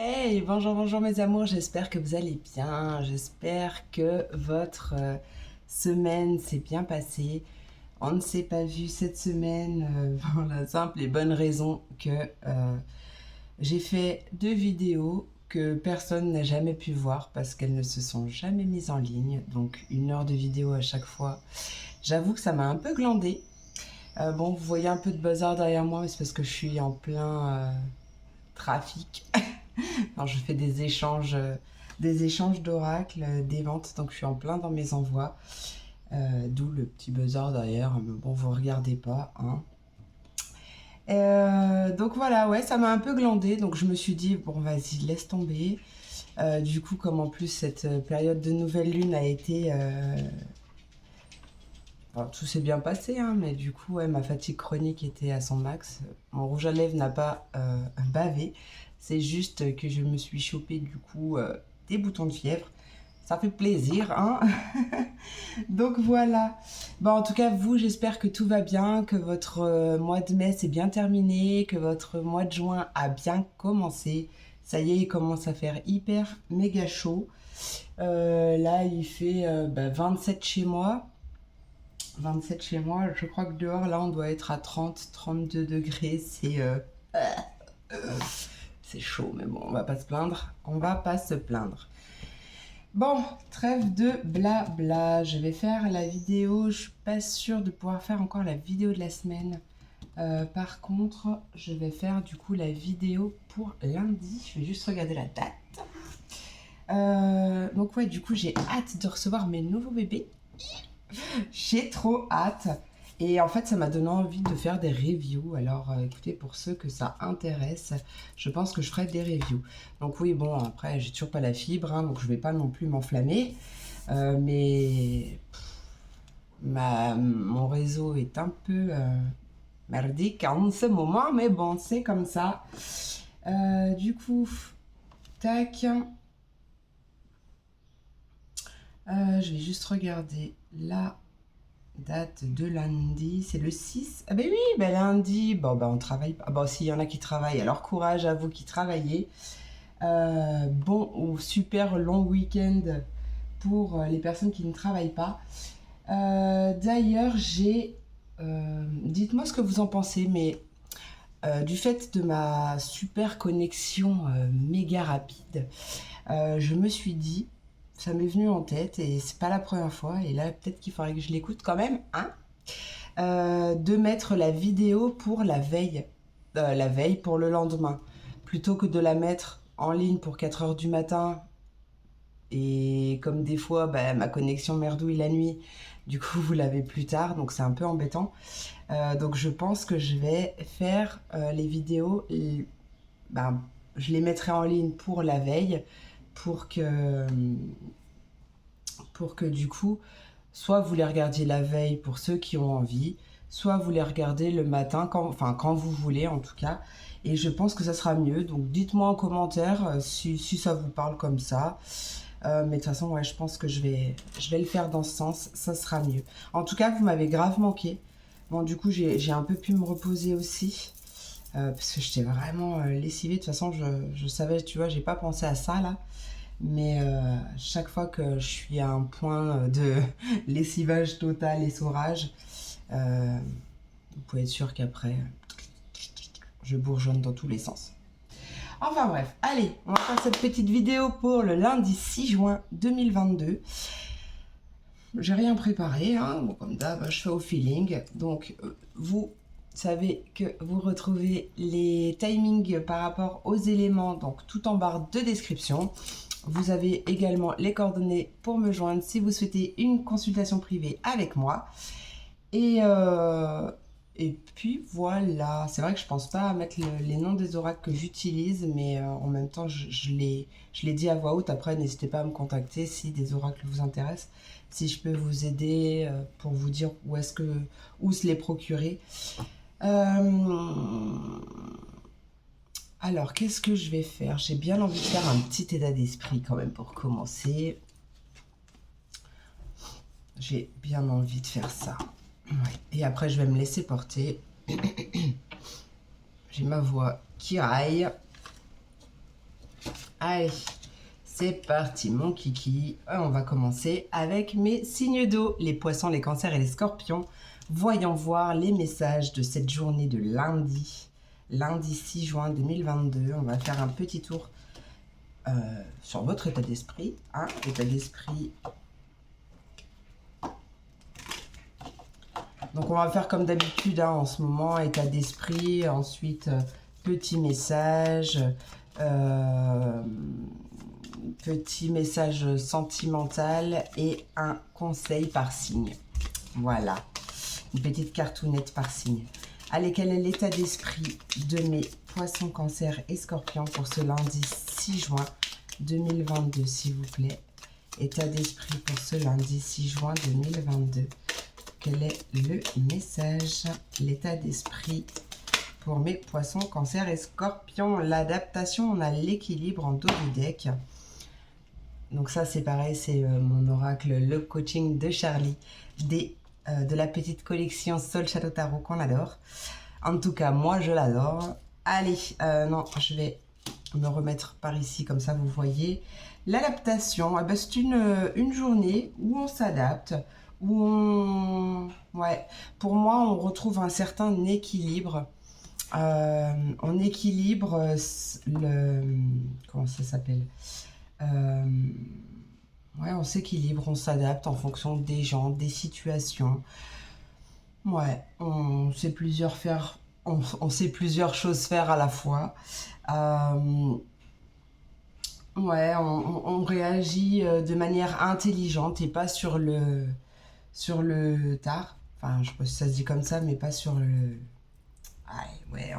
Hey, bonjour, bonjour mes amours, j'espère que vous allez bien, j'espère que votre semaine s'est bien passée. On ne s'est pas vu cette semaine pour la simple et bonne raison que j'ai fait 2 vidéos que personne n'a jamais pu voir parce qu'elles ne se sont jamais mises en ligne, donc 1 heure de vidéo à chaque fois. J'avoue que ça m'a un peu glandé. Bon, vous voyez un peu de bazar derrière moi, mais c'est parce que je suis en plein trafic. Alors, je fais des échanges d'oracles, des ventes, donc je suis en plein dans mes envois. D'où le petit buzzer derrière, mais bon, vous regardez pas, hein. Donc voilà, ouais, ça m'a un peu glandé, donc je me suis dit, bon, vas-y, laisse tomber. Du coup, comme en plus cette période de nouvelle lune a été... enfin, tout s'est bien passé, hein, mais du coup, ouais, ma fatigue chronique était à son max. Mon rouge à lèvres n'a pas bavé, c'est juste que je me suis chopé du coup des boutons de fièvre. Ça fait plaisir, hein. Donc voilà. Bon, en tout cas, vous, j'espère que tout va bien, que votre mois de mai s'est bien terminé, que votre mois de juin a bien commencé. Ça y est, il commence à faire hyper méga chaud. Là, il fait 27 chez moi. 27 chez moi. Je crois que dehors, là, on doit être à 30, 32 degrés. C'est chaud, mais bon, on va pas se plaindre. On va pas se plaindre. Bon, trêve de blabla. Je vais faire la vidéo. Je suis pas sûre de pouvoir faire encore la vidéo de la semaine. Par contre, je vais faire du coup la vidéo pour lundi. Je vais juste regarder la date. Donc ouais, du coup, j'ai hâte de recevoir mes nouveaux bébés. J'ai trop hâte. Et en fait, ça m'a donné envie de faire des reviews. Alors, écoutez, pour ceux que ça intéresse, je pense que je ferai des reviews. Donc oui, bon, après, j'ai toujours pas la fibre, hein, donc je vais pas non plus m'enflammer. Mais mon réseau est un peu merdique en ce moment, mais bon, c'est comme ça. Du coup, tac. Je vais juste regarder la date de lundi, c'est le 6. Ah ben oui, ben lundi, bon ben on travaille pas. Bon, s'il y en a qui travaillent, alors courage à vous qui travaillez. Bon ou super long week-end pour les personnes qui ne travaillent pas. D'ailleurs, dites-moi ce que vous en pensez, mais du fait de ma super connexion méga rapide, je me suis dit, ça m'est venu en tête et c'est pas la première fois, et là peut-être qu'il faudrait que je l'écoute quand même, hein, de mettre la vidéo pour la veille pour le lendemain, plutôt que de la mettre en ligne pour 4 heures du matin. Et comme des fois, bah, ma connexion merdouille la nuit, du coup, vous l'avez plus tard, donc c'est un peu embêtant. Donc je pense que je vais faire les vidéos, ben, je les mettrai en ligne pour la veille, pour que, pour que du coup, soit vous les regardiez la veille pour ceux qui ont envie, soit vous les regardez le matin, quand vous voulez en tout cas. Et je pense que ça sera mieux. Donc dites-moi en commentaire si ça vous parle comme ça. Mais de toute façon, ouais, je pense que je vais le faire dans ce sens. Ça sera mieux. En tout cas, vous m'avez grave manqué. Bon, du coup, j'ai un peu pu me reposer aussi. Parce que j'étais vraiment lessivée. De toute façon, je savais, tu vois, j'ai pas pensé à ça là. Mais chaque fois que je suis à un point de lessivage total et saurage, vous pouvez être sûr qu'après, je bourgeonne dans tous les sens. Enfin bref, allez, on va faire cette petite vidéo pour le lundi 6 juin 2022. J'ai rien préparé, hein. Bon, comme d'hab, je fais au feeling. Donc, vous savez que vous retrouvez les timings par rapport aux éléments, donc tout en barre de description. Vous avez également les coordonnées pour me joindre si vous souhaitez une consultation privée avec moi. Et puis voilà, c'est vrai que je pense pas à mettre les noms des oracles que j'utilise, mais en même temps, je l'ai dit à voix haute. Après, n'hésitez pas à me contacter si des oracles vous intéressent, si je peux vous aider pour vous dire où se les procurer. Alors, qu'est-ce que je vais faire? J'ai bien envie de faire un petit état d'esprit quand même pour commencer. J'ai bien envie de faire ça. Ouais. Et après, je vais me laisser porter. J'ai ma voix qui raille. Allez, c'est parti mon kiki. On va commencer avec mes signes d'eau, les poissons, les cancers et les scorpions. Voyons voir les messages de cette journée de lundi. Lundi 6 juin 2022. On va faire un petit tour sur votre état d'esprit. Hein, état d'esprit. Donc on va faire comme d'habitude hein, en ce moment, état d'esprit, ensuite petit message, sentimental et un conseil par signe. Voilà, une petite cartoonette par signe. Allez, quel est l'état d'esprit de mes poissons, cancers et scorpions pour ce lundi 6 juin 2022, s'il vous plaît. État d'esprit pour ce lundi 6 juin 2022. Quel est le message, l'état d'esprit pour mes poissons, cancers et scorpions? L'adaptation, on a l'équilibre en dos du deck. Donc ça, c'est pareil, c'est mon oracle, le coaching de Charlie, de la petite collection Sol Shadow Tarot qu'on adore. En tout cas, moi, je l'adore. Allez, non, je vais me remettre par ici, comme ça, vous voyez. L'adaptation, eh ben, c'est une journée où on s'adapte, où on... Ouais, pour moi, on retrouve un certain équilibre. On équilibre le... Comment ça s'appelle ouais, on s'équilibre, on s'adapte en fonction des gens, des situations. Ouais, on sait on sait plusieurs choses faire à la fois. Ouais, on réagit de manière intelligente et pas sur le tard. Enfin, je sais pas si ça se dit comme ça, mais pas sur le... Ah, ouais,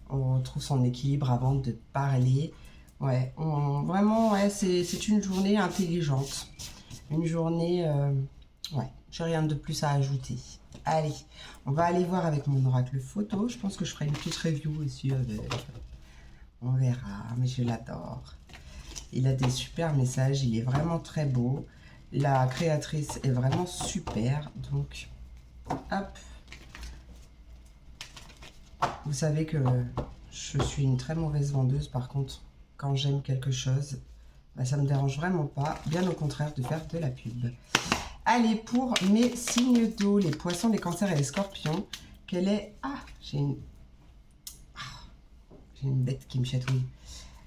on retrouve son équilibre avant de parler. Ouais, vraiment, ouais, c'est une journée intelligente. Une journée... ouais, j'ai rien de plus à ajouter. Allez, on va aller voir avec mon oracle photo. Je pense que je ferai une petite review aussi avec... On verra, mais je l'adore. Il a des super messages, il est vraiment très beau. La créatrice est vraiment super, donc hop. Vous savez que je suis une très mauvaise vendeuse, par contre, quand j'aime quelque chose, bah, ça me dérange vraiment pas, bien au contraire de faire de la pub. Allez, pour mes signes d'eau, les poissons, les cancers et les scorpions, quelle est... Ah, j'ai une bête qui me chatouille.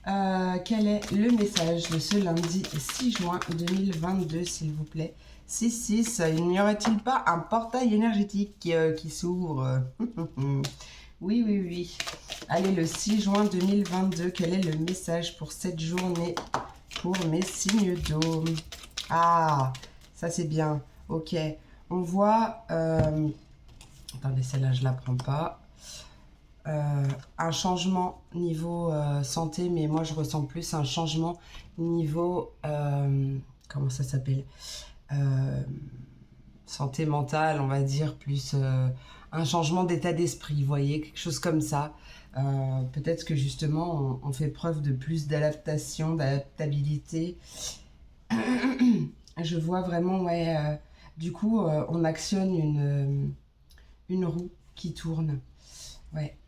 Quel est le message de ce lundi 6 juin 2022, s'il vous plaît? 6-6, n'y aurait-il pas un portail énergétique qui s'ouvre? Oui, oui, oui. Allez, le 6 juin 2022, quel est le message pour cette journée pour mes signes d'eau? Ah, ça c'est bien. Ok, on voit... attendez, celle-là, je la prends pas. Un changement niveau santé, mais moi je ressens plus un changement niveau comment ça s'appelle, santé mentale, on va dire, plus un changement d'état d'esprit, vous voyez, quelque chose comme ça. Peut-être que justement on fait preuve de plus d'adaptation, d'adaptabilité. Je vois vraiment, ouais, du coup on actionne une roue qui tourne. Ouais.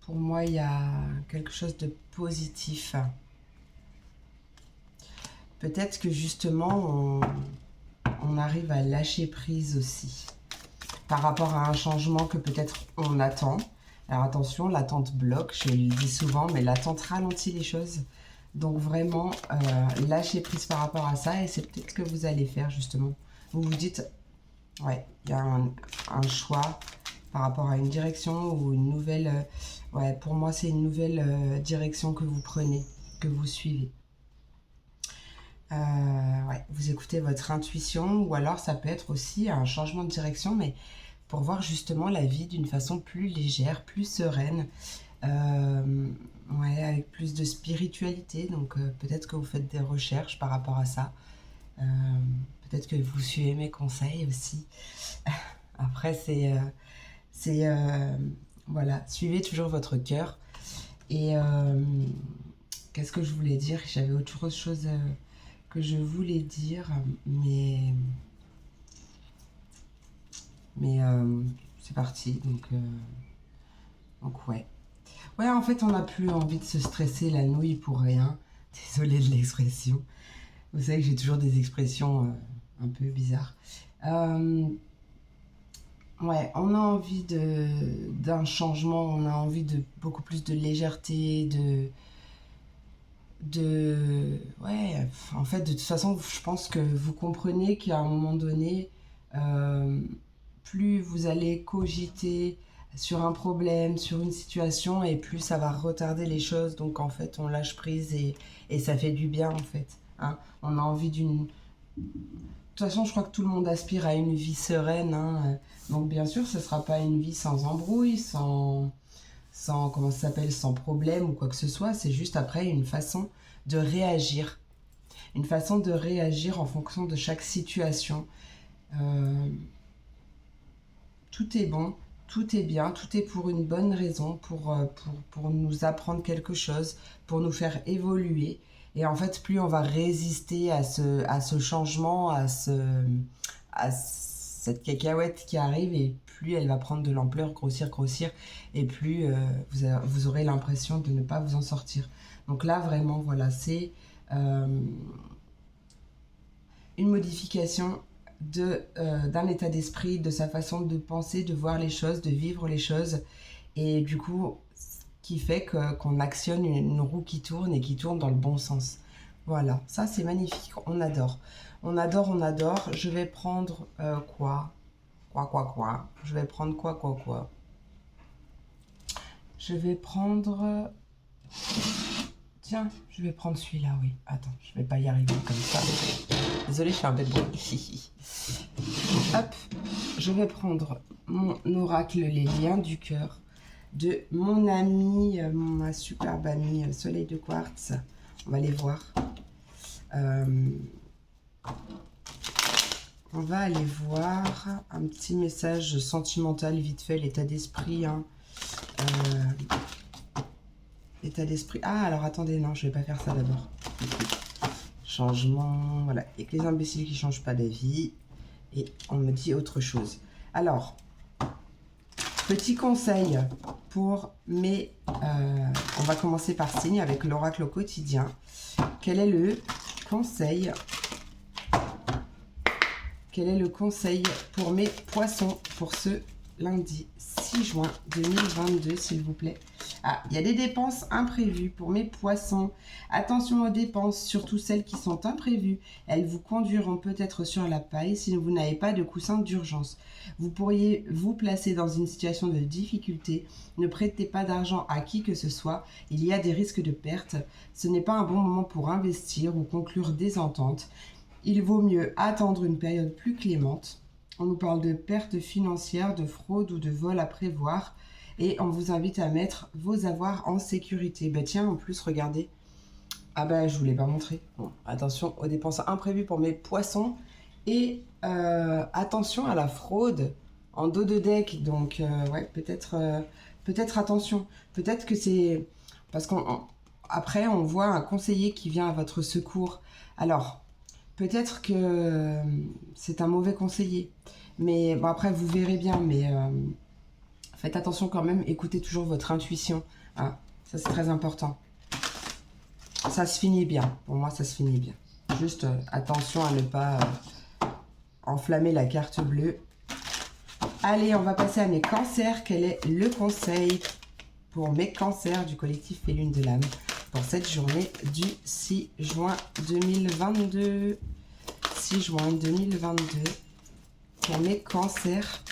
Pour moi, il y a quelque chose de positif. Peut-être que justement, on arrive à lâcher prise aussi. Par rapport à un changement que peut-être on attend. Alors attention, l'attente bloque, je le dis souvent, mais l'attente ralentit les choses. Donc vraiment, lâcher prise par rapport à ça. Et c'est peut-être ce que vous allez faire justement. Vous vous dites, ouais, il y a un choix par rapport à une direction ou une nouvelle... ouais, pour moi, c'est une nouvelle direction que vous prenez, que vous suivez. Ouais, vous écoutez votre intuition ou alors ça peut être aussi un changement de direction, mais pour voir justement la vie d'une façon plus légère, plus sereine, ouais, avec plus de spiritualité. Donc peut-être que vous faites des recherches par rapport à ça. Peut-être que vous suivez mes conseils aussi. Après, voilà, suivez toujours votre cœur. Et qu'est-ce que je voulais dire? J'avais autre chose que je voulais dire, mais c'est parti. Donc ouais. Ouais, en fait, on n'a plus envie de se stresser la nouille pour rien. Désolée de l'expression. Vous savez que j'ai toujours des expressions un peu bizarres. Ouais, on a envie d'un changement, on a envie de beaucoup plus de légèreté, ouais, en fait, de toute façon, je pense que vous comprenez qu'à un moment donné, euh, plus vous allez cogiter sur un problème, sur une situation, et plus ça va retarder les choses. Donc, en fait, on lâche prise et ça fait du bien, en fait. Hein. On a envie d'une... De toute façon, je crois que tout le monde aspire à une vie sereine. Hein. Donc, bien sûr, ce ne sera pas une vie sans embrouille, sans comment ça s'appelle, sans problème ou quoi que ce soit. C'est juste après une façon de réagir. Une façon de réagir en fonction de chaque situation. Euh, tout est bon, tout est bien, tout est pour une bonne raison, pour nous apprendre quelque chose, pour nous faire évoluer. Et en fait, plus on va résister à ce changement, à cette cacahuète qui arrive, et plus elle va prendre de l'ampleur, grossir, grossir, et plus vous aurez l'impression de ne pas vous en sortir. Donc là, vraiment, voilà, c'est une modification d'un état d'esprit, de sa façon de penser, de voir les choses, de vivre les choses. Et du coup, qui fait qu'on actionne une roue qui tourne et qui tourne dans le bon sens. Voilà, ça c'est magnifique, on adore. On adore, on adore. Je vais prendre quoi? Je vais prendre quoi? Je vais prendre... Tiens, je vais prendre celui-là, oui. Attends, je vais pas y arriver comme ça. Désolée, je fais un peu de bruit. Hop, je vais prendre mon oracle, les liens du cœur, de mon ami, ma superbe amie Soleil de Quartz. On va les voir. On va aller voir un petit message sentimental, vite fait, l'état d'esprit. Hein. L'état d'esprit. Ah, alors attendez, non, je vais pas faire ça d'abord. Changement, voilà. Et que les imbéciles qui ne changent pas d'avis. Et on me dit autre chose. Alors, petit conseil pour mes... on va commencer par signe avec l'oracle au quotidien. Quel est le conseil? Quel est le conseil pour mes poissons pour ce lundi 6 juin 2022, s'il vous plaît? Ah, il y a des dépenses imprévues pour mes poissons. Attention aux dépenses, surtout celles qui sont imprévues. Elles vous conduiront peut-être sur la paille si vous n'avez pas de coussin d'urgence. Vous pourriez vous placer dans une situation de difficulté. Ne prêtez pas d'argent à qui que ce soit. Il y a des risques de perte. Ce n'est pas un bon moment pour investir ou conclure des ententes. Il vaut mieux attendre une période plus clémente. On nous parle de pertes financières, de fraude ou de vol à prévoir. Et on vous invite à mettre vos avoirs en sécurité. Ben tiens, en plus, regardez. Ah ben, je ne vous l'ai pas montré. Bon, attention aux dépenses imprévues pour mes poissons. Et attention à la fraude en dos de deck. Donc, ouais, peut-être attention. Peut-être que c'est... Parce qu'après, on voit un conseiller qui vient à votre secours. Alors, peut-être que c'est un mauvais conseiller. Mais bon, après, vous verrez bien. Mais... faites attention quand même, écoutez toujours votre intuition. Hein, ça, c'est très important. Ça se finit bien. Pour moi, ça se finit bien. Juste attention à ne pas enflammer la carte bleue. Allez, on va passer à mes cancers. Quel est le conseil pour mes cancers du collectif Les Lunes de l'âme pour cette journée du 6 juin 2022? 6 juin 2022 pour mes cancers.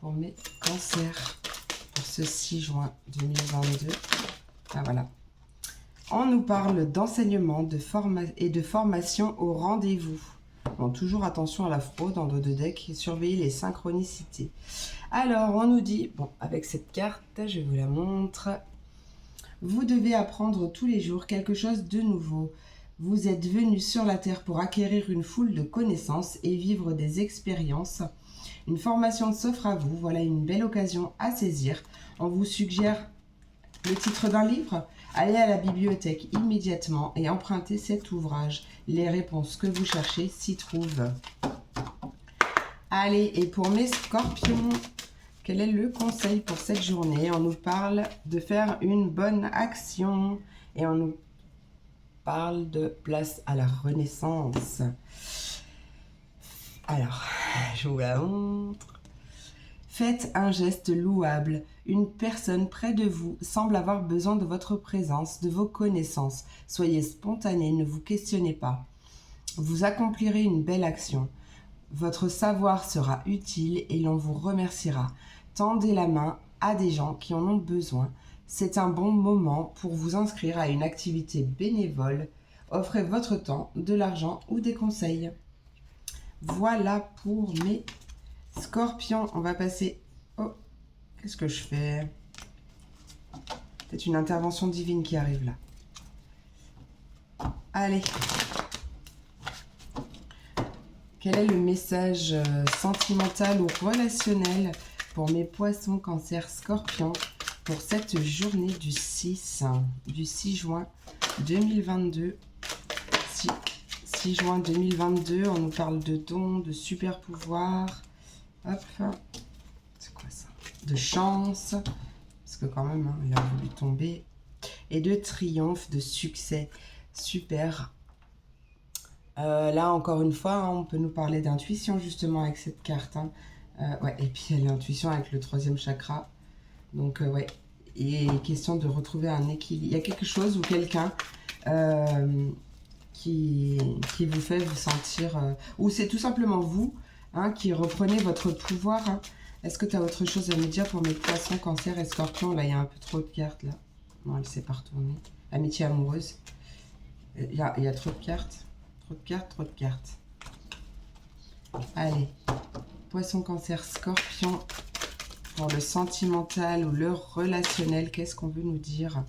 Pour mes cancers pour ce 6 juin 2022. Ah voilà. On nous parle d'enseignement et de formation au rendez-vous. Bon, toujours attention à la fraude en dos de deck et surveillez les synchronicités. Alors, on nous dit, bon, avec cette carte, je vous la montre. Vous devez apprendre tous les jours quelque chose de nouveau. Vous êtes venu sur la Terre pour acquérir une foule de connaissances et vivre des expériences. Une formation s'offre à vous, voilà une belle occasion à saisir. On vous suggère le titre d'un livre. Allez à la bibliothèque immédiatement et empruntez cet ouvrage. Les réponses que vous cherchez s'y trouvent. Allez, et pour mes scorpions, Quel est le conseil pour cette journée? On nous parle de faire une bonne action et on nous parle de place à la renaissance. Alors, je vous la montre. Faites un geste louable. Une personne près de vous semble avoir besoin de votre présence, de vos connaissances. Soyez spontané, ne vous questionnez pas. Vous accomplirez une belle action. Votre savoir sera utile et l'on vous remerciera. Tendez la main à des gens qui en ont besoin. C'est un bon moment pour vous inscrire à une activité bénévole. Offrez votre temps, de l'argent ou des conseils. Voilà pour mes scorpions. On va passer... Oh, qu'est-ce que je fais? Peut-être une intervention divine qui arrive là. Allez. Quel est le message sentimental ou relationnel pour mes poissons, cancer, scorpions pour cette journée du 6 juin 2022? 6 juin 2022, on nous parle de dons, de super pouvoirs. Hop, c'est quoi ça? De chance, parce que quand même, hein, il a voulu tomber. Et de triomphe, de succès. Super. Là, encore une fois, hein, on peut nous parler d'intuition justement avec cette carte. Hein. Ouais, et puis il y a l'intuition avec le 3e chakra. Donc, ouais, il est question de retrouver un équilibre. Il y a quelque chose ou quelqu'un qui vous fait vous sentir... ou c'est tout simplement vous hein, qui reprenez votre pouvoir. Hein. Est-ce que tu as autre chose à me dire pour mes poissons, cancer et scorpions? Là, il y a un peu trop de cartes, là. Non, elle ne s'est pas retournée. Amitié amoureuse. Il y a trop de cartes. Trop de cartes, trop de cartes. Allez. Poisson, cancer, scorpion. Pour le sentimental ou le relationnel, qu'est-ce qu'on veut nous dire?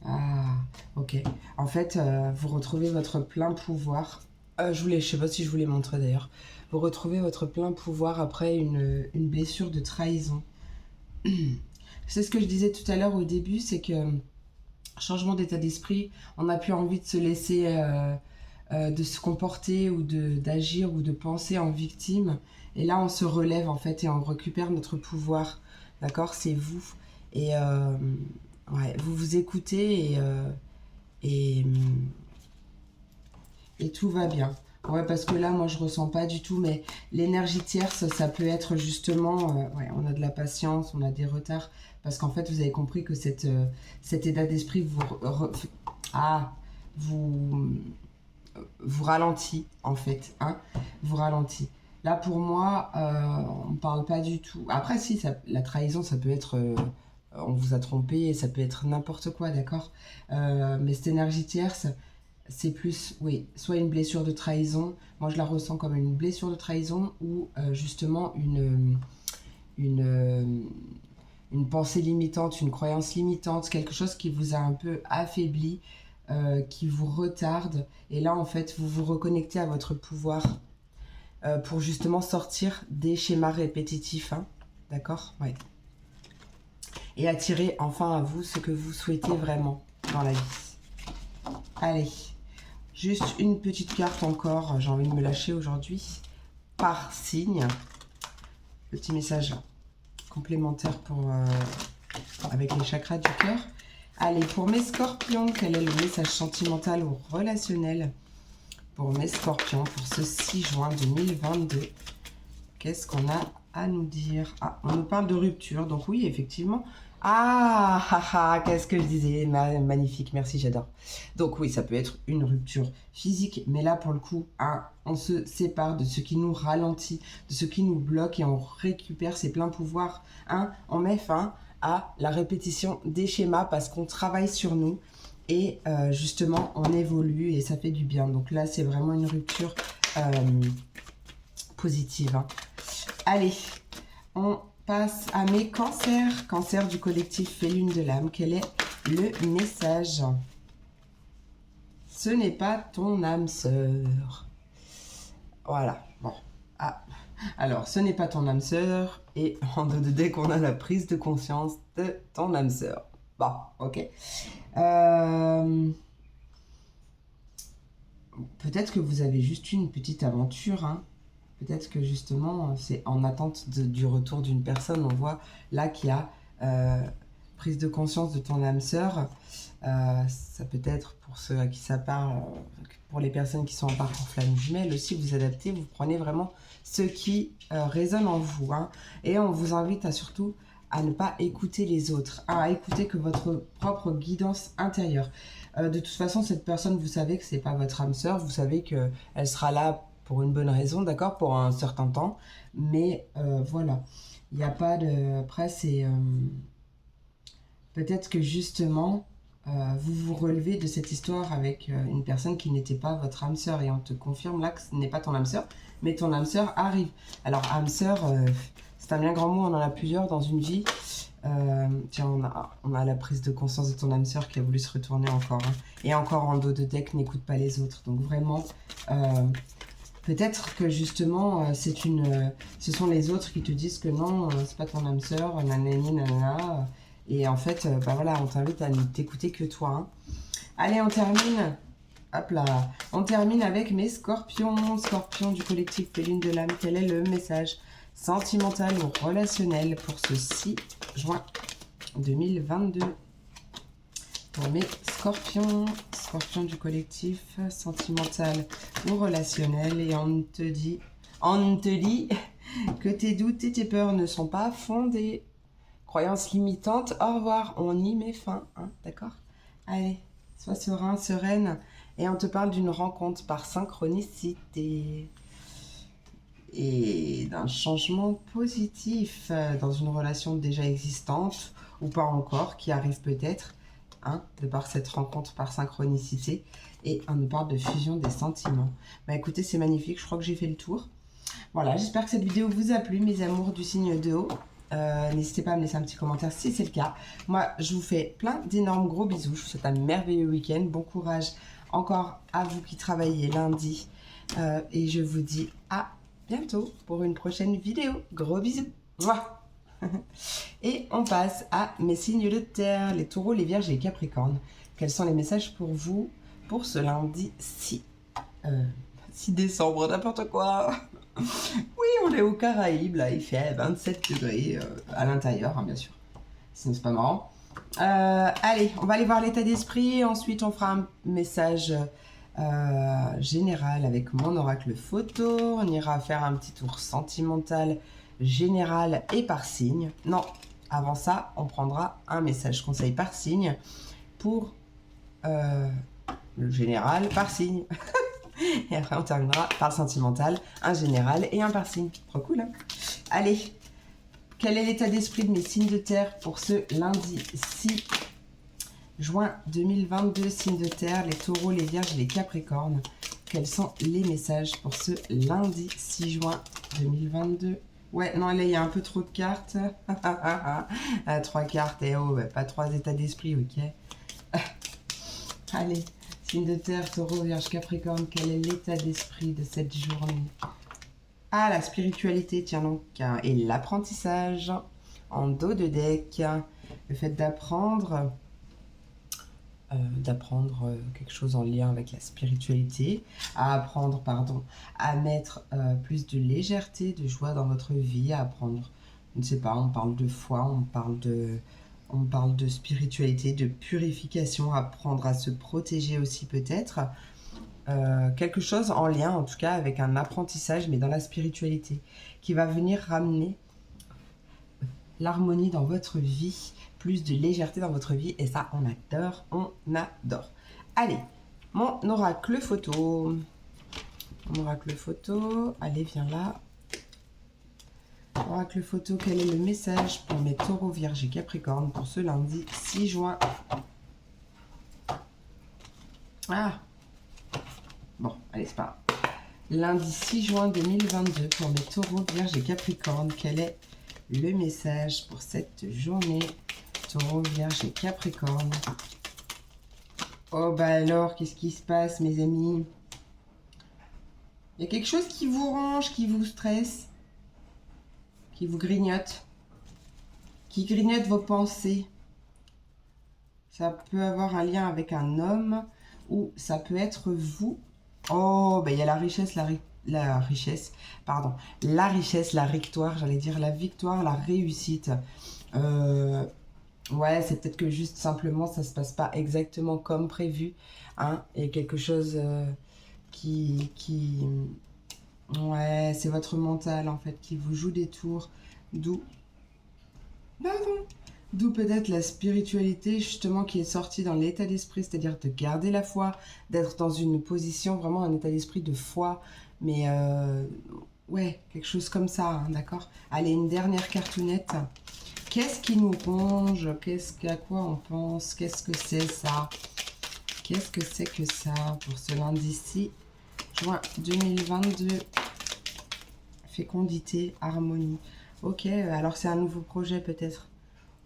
Ah, ok. En fait, vous retrouvez votre plein pouvoir. Je sais pas si je vous l'ai montré d'ailleurs. Vous retrouvez votre plein pouvoir après une blessure de trahison. C'est ce que je disais tout à l'heure au début, c'est que changement d'état d'esprit, on n'a plus envie de se laisser, de se comporter ou d'agir ou de penser en victime. Et là, on se relève en fait et on récupère notre pouvoir. D'accord? C'est vous. Et ouais, vous vous écoutez et, et tout va bien. Ouais, parce que là, moi, je ressens pas du tout, mais l'énergie tierce, ça peut être justement... ouais, on a de la patience, on a des retards, parce qu'en fait, vous avez compris que cet état d'esprit vous ralentit, en fait. Hein, vous ralentit. Là, pour moi, on parle pas du tout... Après, si, la trahison, ça peut être... on vous a trompé, ça peut être n'importe quoi, d'accord? Mais cette énergie tierce... c'est plus, oui, soit une blessure de trahison, moi je la ressens comme une blessure de trahison ou justement une pensée limitante, une croyance limitante, quelque chose qui vous a un peu affaibli, qui vous retarde. Et là, en fait, vous vous reconnectez à votre pouvoir pour justement sortir des schémas répétitifs, hein, d'accord? Ouais. Et attirer enfin à vous ce que vous souhaitez vraiment dans la vie. Allez. Juste une petite carte encore, j'ai envie de me lâcher aujourd'hui, par signe. Petit message complémentaire avec les chakras du cœur. Allez, pour mes scorpions, quel est le message sentimental ou relationnel pour mes scorpions pour ce 6 juin 2022? Qu'est-ce qu'on a à nous dire? Ah, on nous parle de rupture, donc oui, effectivement... qu'est-ce que je disais? Magnifique, merci, j'adore. Donc oui, ça peut être une rupture physique, mais là, pour le coup, hein, on se sépare de ce qui nous ralentit, de ce qui nous bloque et on récupère ses pleins pouvoirs. Hein, on met fin à la répétition des schémas parce qu'on travaille sur nous et justement, on évolue et ça fait du bien. Donc là, c'est vraiment une rupture positive. Hein. Allez, on passe à mes cancers. Cancer du collectif Fait Lune de l'âme. Quel est le message? Ce n'est pas ton âme sœur. Voilà. Bon. Ah. Alors, ce n'est pas ton âme sœur. Et dès qu'on a la prise de conscience de ton âme sœur. Bon, ok. peut-être que vous avez juste eu une petite aventure, hein. Peut-être que justement, c'est en attente du retour d'une personne. On voit là qu'il y a prise de conscience de ton âme sœur. Ça peut être pour ceux à qui ça parle, pour les personnes qui sont en parcours flamme jumelle aussi, vous adaptez, vous prenez vraiment ce qui résonne en vous, hein. Et on vous invite à surtout à ne pas écouter les autres, à écouter que votre propre guidance intérieure. De toute façon, cette personne, vous savez que c'est pas votre âme sœur, vous savez qu'elle sera là pour une bonne raison, d'accord, pour un certain temps, mais voilà, il n'y a pas de... Après, c'est... peut-être que justement, vous vous relevez de cette histoire avec une personne qui n'était pas votre âme sœur, et on te confirme là que ce n'est pas ton âme sœur, mais ton âme sœur arrive. Alors, âme sœur, c'est un bien grand mot, on en a plusieurs dans une vie. Tiens, on a la prise de conscience de ton âme sœur qui a voulu se retourner encore, hein. Et encore en dos de deck, n'écoute pas les autres. Donc vraiment, peut-être que justement, ce sont les autres qui te disent que non, c'est pas ton âme sœur, nanani, nanana. Et en fait, bah voilà, on t'invite à ne t'écouter que toi, hein. Allez, on termine. Hop là. On termine avec mes scorpions. Scorpions du collectif Lune de l'âme. Quel est le message sentimental ou relationnel pour ce 6 juin 2022 pour mes scorpions? Scorpions du collectif sentimental ou relationnel. Et on te dit que tes doutes et tes peurs ne sont pas fondés. Croyances limitantes, au revoir, on y met fin, hein, d'accord? Allez, sois serein, sereine, et on te parle d'une rencontre par synchronicité et d'un changement positif dans une relation déjà existante ou pas encore, qui arrive peut-être, hein, de par cette rencontre par synchronicité, et on nous parle de fusion des sentiments. Bah écoutez, c'est magnifique, je crois que j'ai fait le tour. Voilà, j'espère que cette vidéo vous a plu, mes amours du signe de eau. N'hésitez pas à me laisser un petit commentaire si c'est le cas. Moi, je vous fais plein d'énormes gros bisous. Je vous souhaite un merveilleux week-end. Bon courage encore à vous qui travaillez lundi. Et je vous dis à bientôt pour une prochaine vidéo. Gros bisous. Mouah. Et on passe à mes signes de terre, les taureaux, les vierges et les capricornes. Quels sont les messages pour vous pour ce lundi 6 décembre, n'importe quoi. Oui, on est aux Caraïbes, là, il fait 27 degrés à l'intérieur, hein, bien sûr. Sinon, c'est pas marrant. Allez, on va aller voir l'état d'esprit. Ensuite, on fera un message général avec mon oracle photo. On ira faire un petit tour sentimental général et par signe. Non, avant ça, on prendra un message conseil par signe pour le général par signe. Et après, on terminera par le sentimental, un général et un par signe. Trop cool, hein? Allez, quel est l'état d'esprit de mes signes de terre pour ce lundi 6 juin 2022? Signes de terre, les taureaux, les vierges et les capricornes. Quels sont les messages pour ce lundi 6 juin 2022? Ouais, non, là, il y a un peu trop de cartes. 3 cartes, et oh, pas 3 états d'esprit, ok? Allez. Signe de terre, taureau, vierge, capricorne, quel est l'état d'esprit de cette journée? Ah, la spiritualité, tiens donc, et l'apprentissage en dos de deck. Le fait d'apprendre quelque chose en lien avec la spiritualité, à apprendre, pardon, à mettre plus de légèreté, de joie dans votre vie, à apprendre, je ne sais pas, on parle de foi, on parle de spiritualité, de purification, apprendre à se protéger aussi peut-être. Quelque chose en lien en tout cas avec un apprentissage, mais dans la spiritualité, qui va venir ramener l'harmonie dans votre vie, plus de légèreté dans votre vie, et ça on adore, on adore. Allez, mon oracle photo. Mon oracle photo, allez viens là. Oracle photo, quel est le message pour mes taureaux, vierges et capricornes pour ce lundi 6 juin? Ah bon, allez, c'est pas grave. Lundi 6 juin 2022 pour mes taureaux, vierges et capricornes, quel est le message pour cette journée? Taureaux, vierges et capricornes. Oh bah alors, qu'est-ce qui se passe mes amis? Il y a quelque chose qui vous ronge, qui vous stresse, qui vous grignote, qui grignote vos pensées. Ça peut avoir un lien avec un homme ou ça peut être vous Oh, ben il y a la richesse, la richesse, pardon, la richesse, la victoire, j'allais dire la victoire, la réussite. Euh, ouais, c'est peut-être que juste simplement ça se passe pas exactement comme prévu, hein, et quelque chose qui, ouais, c'est votre mental en fait qui vous joue des tours, d'où, pardon, d'où peut-être la spiritualité justement qui est sortie dans l'état d'esprit, c'est-à-dire de garder la foi, d'être dans une position vraiment un état d'esprit de foi, mais ouais, quelque chose comme ça, hein, d'accord. Allez, une dernière cartonnette. Qu'est-ce qui nous ronge? À quoi on pense? Qu'est-ce que c'est ça? Qu'est-ce que c'est que ça pour ce lundi-ci, juin 2022? Fécondité, harmonie. Ok, alors c'est un nouveau projet peut-être.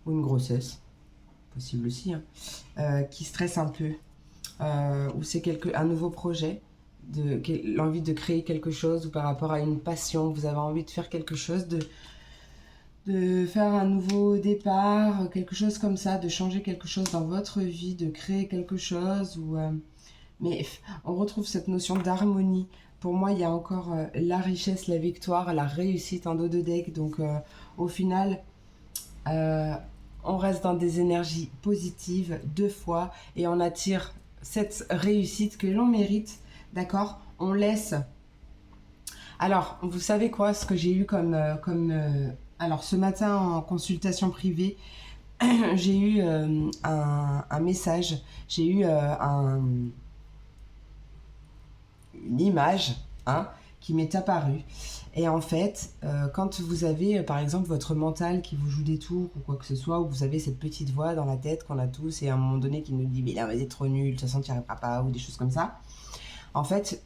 Ou une grossesse, possible aussi, hein, qui stresse un peu. Ou c'est un nouveau projet, l'envie de créer quelque chose, ou par rapport à une passion, vous avez envie de faire quelque chose, de faire un nouveau départ, quelque chose comme ça, de changer quelque chose dans votre vie, de créer quelque chose, mais on retrouve cette notion d'harmonie. Pour moi, il y a encore la richesse, la victoire, la réussite en dos de deck. Donc, au final, euh, on reste dans des énergies positives deux fois et on attire cette réussite que l'on mérite. D'accord? On laisse. Alors, vous savez quoi? Ce que j'ai eu alors, ce matin en consultation privée, j'ai eu un message. J'ai eu une image, hein, qui m'est apparue. Et en fait, quand vous avez, par exemple, votre mental qui vous joue des tours ou quoi que ce soit, ou vous avez cette petite voix dans la tête qu'on a tous, et à un moment donné qui nous dit « mais là, vas-y, trop nul, de toute façon, tu n'y arriveras pas », ou des choses comme ça, en fait,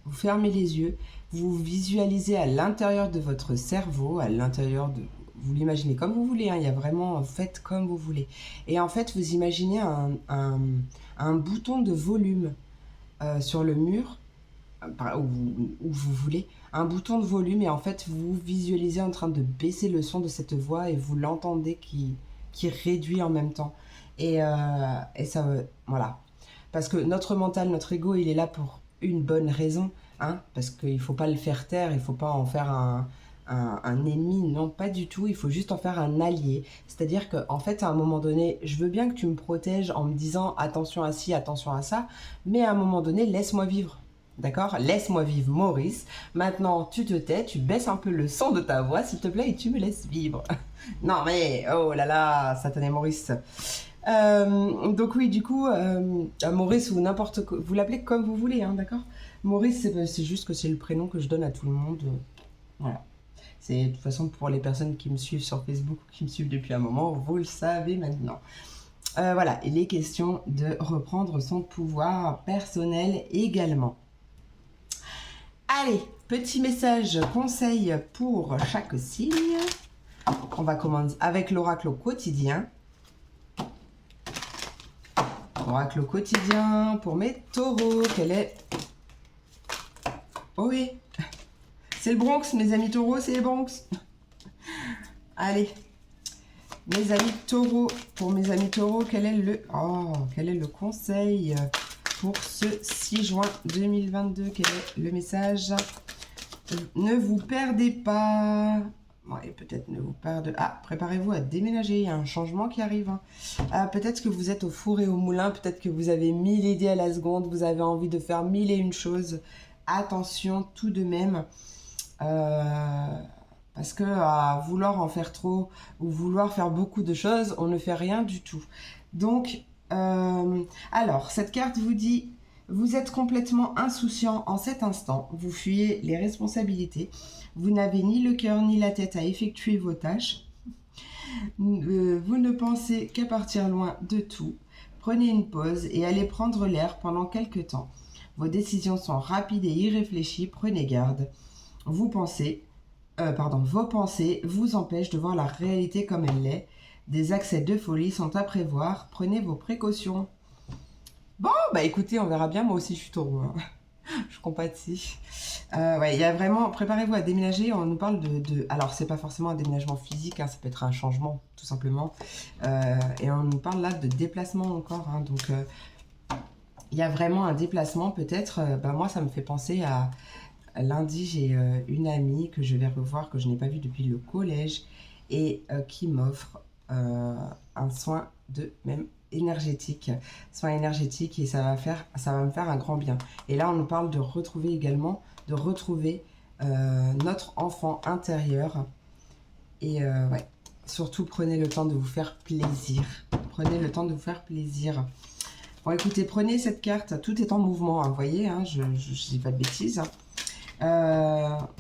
vous fermez les yeux, vous visualisez à l'intérieur de votre cerveau, à l'intérieur de... Vous l'imaginez comme vous voulez, hein, il y a vraiment, faites comme vous voulez. Et en fait, vous imaginez un bouton de volume sur le mur, où vous voulez, un bouton de volume, et en fait vous visualisez en train de baisser le son de cette voix et vous l'entendez qui réduit en même temps. Et ça, voilà. Parce que notre mental, notre ego, il est là pour une bonne raison, hein, parce qu'il ne faut pas le faire taire, il ne faut pas en faire un ennemi, non, pas du tout, il faut juste en faire un allié. C'est-à-dire qu'en fait, à un moment donné, je veux bien que tu me protèges en me disant attention à ci, attention à ça, mais à un moment donné, laisse-moi vivre. D'accord? Laisse-moi vivre, Maurice. Maintenant, tu te tais, tu baisses un peu le son de ta voix, s'il te plaît, et tu me laisses vivre. Non, mais, oh là là, satané Maurice. Donc oui, du coup, Maurice ou n'importe quoi, vous l'appelez comme vous voulez, hein, d'accord? Maurice, c'est juste que c'est le prénom que je donne à tout le monde. Voilà. C'est de toute façon pour les personnes qui me suivent sur Facebook ou qui me suivent depuis un moment, vous le savez maintenant. Voilà, il est question de reprendre son pouvoir personnel également. Allez, petit message conseil pour chaque signe. On va commencer avec l'oracle au quotidien. Oracle au quotidien pour mes taureaux. Quel est... Oh oui, c'est le Bronx, mes amis taureaux, c'est les Bronx. Allez, mes amis taureaux, pour mes amis taureaux, quel est le conseil pour ce 6 juin 2022? Quel est le message? Ne vous perdez pas. Ouais, peut-être ne vous perdez. Ah, préparez-vous à déménager, il y a un changement qui arrive. Hein. Peut-être que vous êtes au four et au moulin, peut-être que vous avez 1000 idées à la seconde, vous avez envie de faire 1000 et une choses. Attention tout de même. Parce que à vouloir en faire trop ou vouloir faire beaucoup de choses, on ne fait rien du tout. Donc, alors, cette carte vous dit, vous êtes complètement insouciant en cet instant, vous fuyez les responsabilités, vous n'avez ni le cœur ni la tête à effectuer vos tâches, vous ne pensez qu'à partir loin de tout. Prenez une pause et allez prendre l'air pendant quelques temps. Vos décisions sont rapides et irréfléchies, prenez garde. Vos pensées vous empêchent de voir la réalité comme elle l'est. Des accès de folie sont à prévoir. Prenez vos précautions. Bon, bah écoutez, on verra bien. Moi aussi, je suis taureau. Hein. Je compatis. Ouais, il y a vraiment... Préparez-vous à déménager. On nous parle alors, c'est pas forcément un déménagement physique. Hein, ça peut être un changement, tout simplement. Et on nous parle là de déplacement encore. Hein, donc... Il y a vraiment un déplacement peut-être. Moi, ça me fait penser à lundi, j'ai une amie que je vais revoir, que je n'ai pas vue depuis le collège, et qui m'offre un soin de même énergétique, soin énergétique, et ça va me faire un grand bien. Et là, on nous parle de retrouver également, de retrouver notre enfant intérieur. Et ouais, surtout prenez le temps de vous faire plaisir. Prenez le temps de vous faire plaisir. Bon, écoutez, prenez cette carte. Tout est en mouvement, hein, vous voyez, hein, je ne dis pas de bêtises.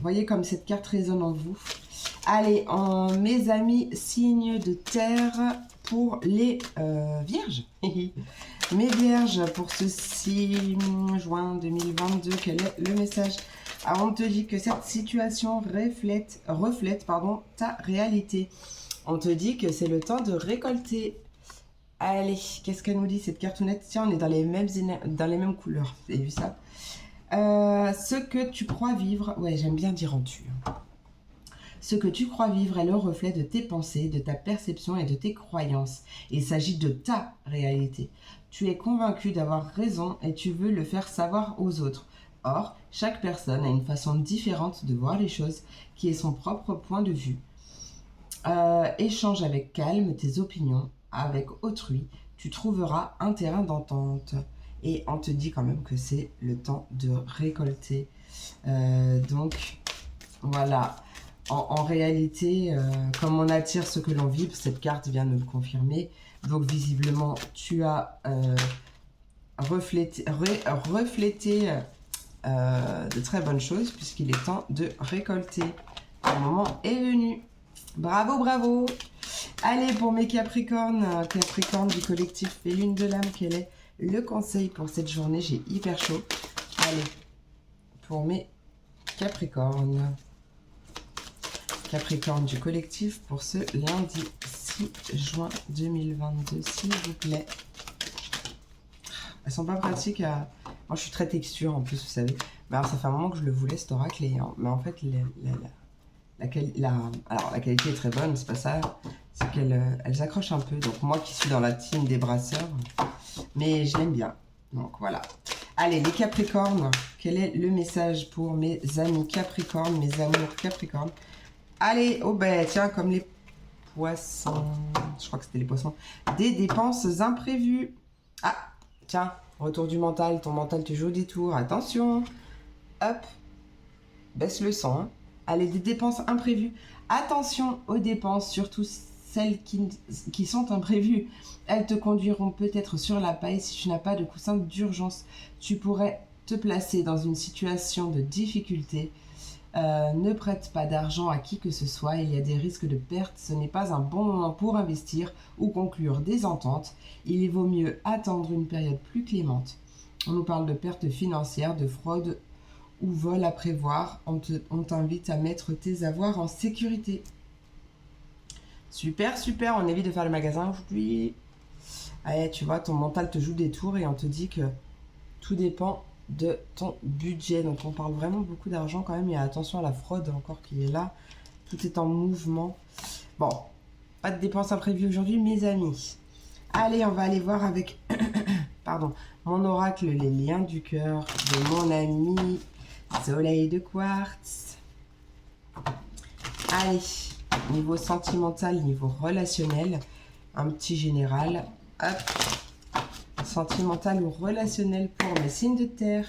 Voyez comme cette carte résonne en vous. Allez, mes amis, signes de terre pour les vierges. Mes vierges, pour ce 6 juin 2022, quel est le message? On te dit que cette situation reflète ta réalité. On te dit que c'est le temps de récolter. Allez, qu'est-ce qu'elle nous dit cette cartoonette? Tiens, on est dans les mêmes couleurs. Vous avez vu ça? Ce que tu crois vivre, ouais, j'aime bien dire en tu. Ce que tu crois vivre est le reflet de tes pensées, de ta perception et de tes croyances. Il s'agit de ta réalité. Tu es convaincu d'avoir raison et tu veux le faire savoir aux autres. Or, chaque personne a une façon différente de voir les choses qui est son propre point de vue. Échange avec calme tes opinions avec autrui. Tu trouveras un terrain d'entente. Et on te dit quand même que c'est le temps de récolter. Donc, voilà. En réalité, comme on attire ce que l'on vibre, cette carte vient de le confirmer. Donc, visiblement, tu as reflété de très bonnes choses puisqu'il est temps de récolter. Le moment est venu. Bravo, bravo. Allez, pour mes Capricornes, Capricorne du collectif et Lune de l'âme, quel est le conseil pour cette journée? J'ai hyper chaud. Allez, pour mes Capricornes. Capricorne du collectif pour ce lundi 6 juin 2022, s'il vous plaît. Elles sont pas pratiques à... Moi, je suis très texture en plus, vous savez. Mais alors, ça fait un moment que je le voulais, cet oracle. Mais en fait, la qualité est très bonne, c'est pas ça. C'est qu'elles accrochent un peu. Donc, moi qui suis dans la team des brasseurs, mais je l'aime bien. Donc, voilà. Allez, les Capricornes, quel est le message pour mes amis Capricornes, mes amours Capricornes? Allez, oh ben tiens, comme les poissons, je crois que c'était les poissons, des dépenses imprévues. Ah, tiens, retour du mental, ton mental te joue des tours, attention. Hop, baisse le son. Hein. Allez, des dépenses imprévues. Attention aux dépenses, surtout celles qui sont imprévues. Elles te conduiront peut-être sur la paille si tu n'as pas de coussin d'urgence. Tu pourrais te placer dans une situation de difficulté. Ne prête pas d'argent à qui que ce soit, il y a des risques de perte, ce n'est pas un bon moment pour investir ou conclure des ententes, il vaut mieux attendre une période plus clémente. On nous parle de pertes financières, de fraude ou vol à prévoir, on t'invite à mettre tes avoirs en sécurité. Super, super, on évite de faire le magasin aujourd'hui. Allez, tu vois, ton mental te joue des tours et on te dit que tout dépend de ton budget. Donc on parle vraiment beaucoup d'argent quand même. Il y a attention à la fraude encore qui est là. Tout est en mouvement. Bon, pas de dépenses imprévues aujourd'hui, mes amis. Allez, on va aller voir avec pardon, mon oracle, les liens du cœur de mon ami Soleil de Quartz. Allez, niveau sentimental, niveau relationnel, un petit général. Hop. Sentimental ou relationnel pour mes signes de terre,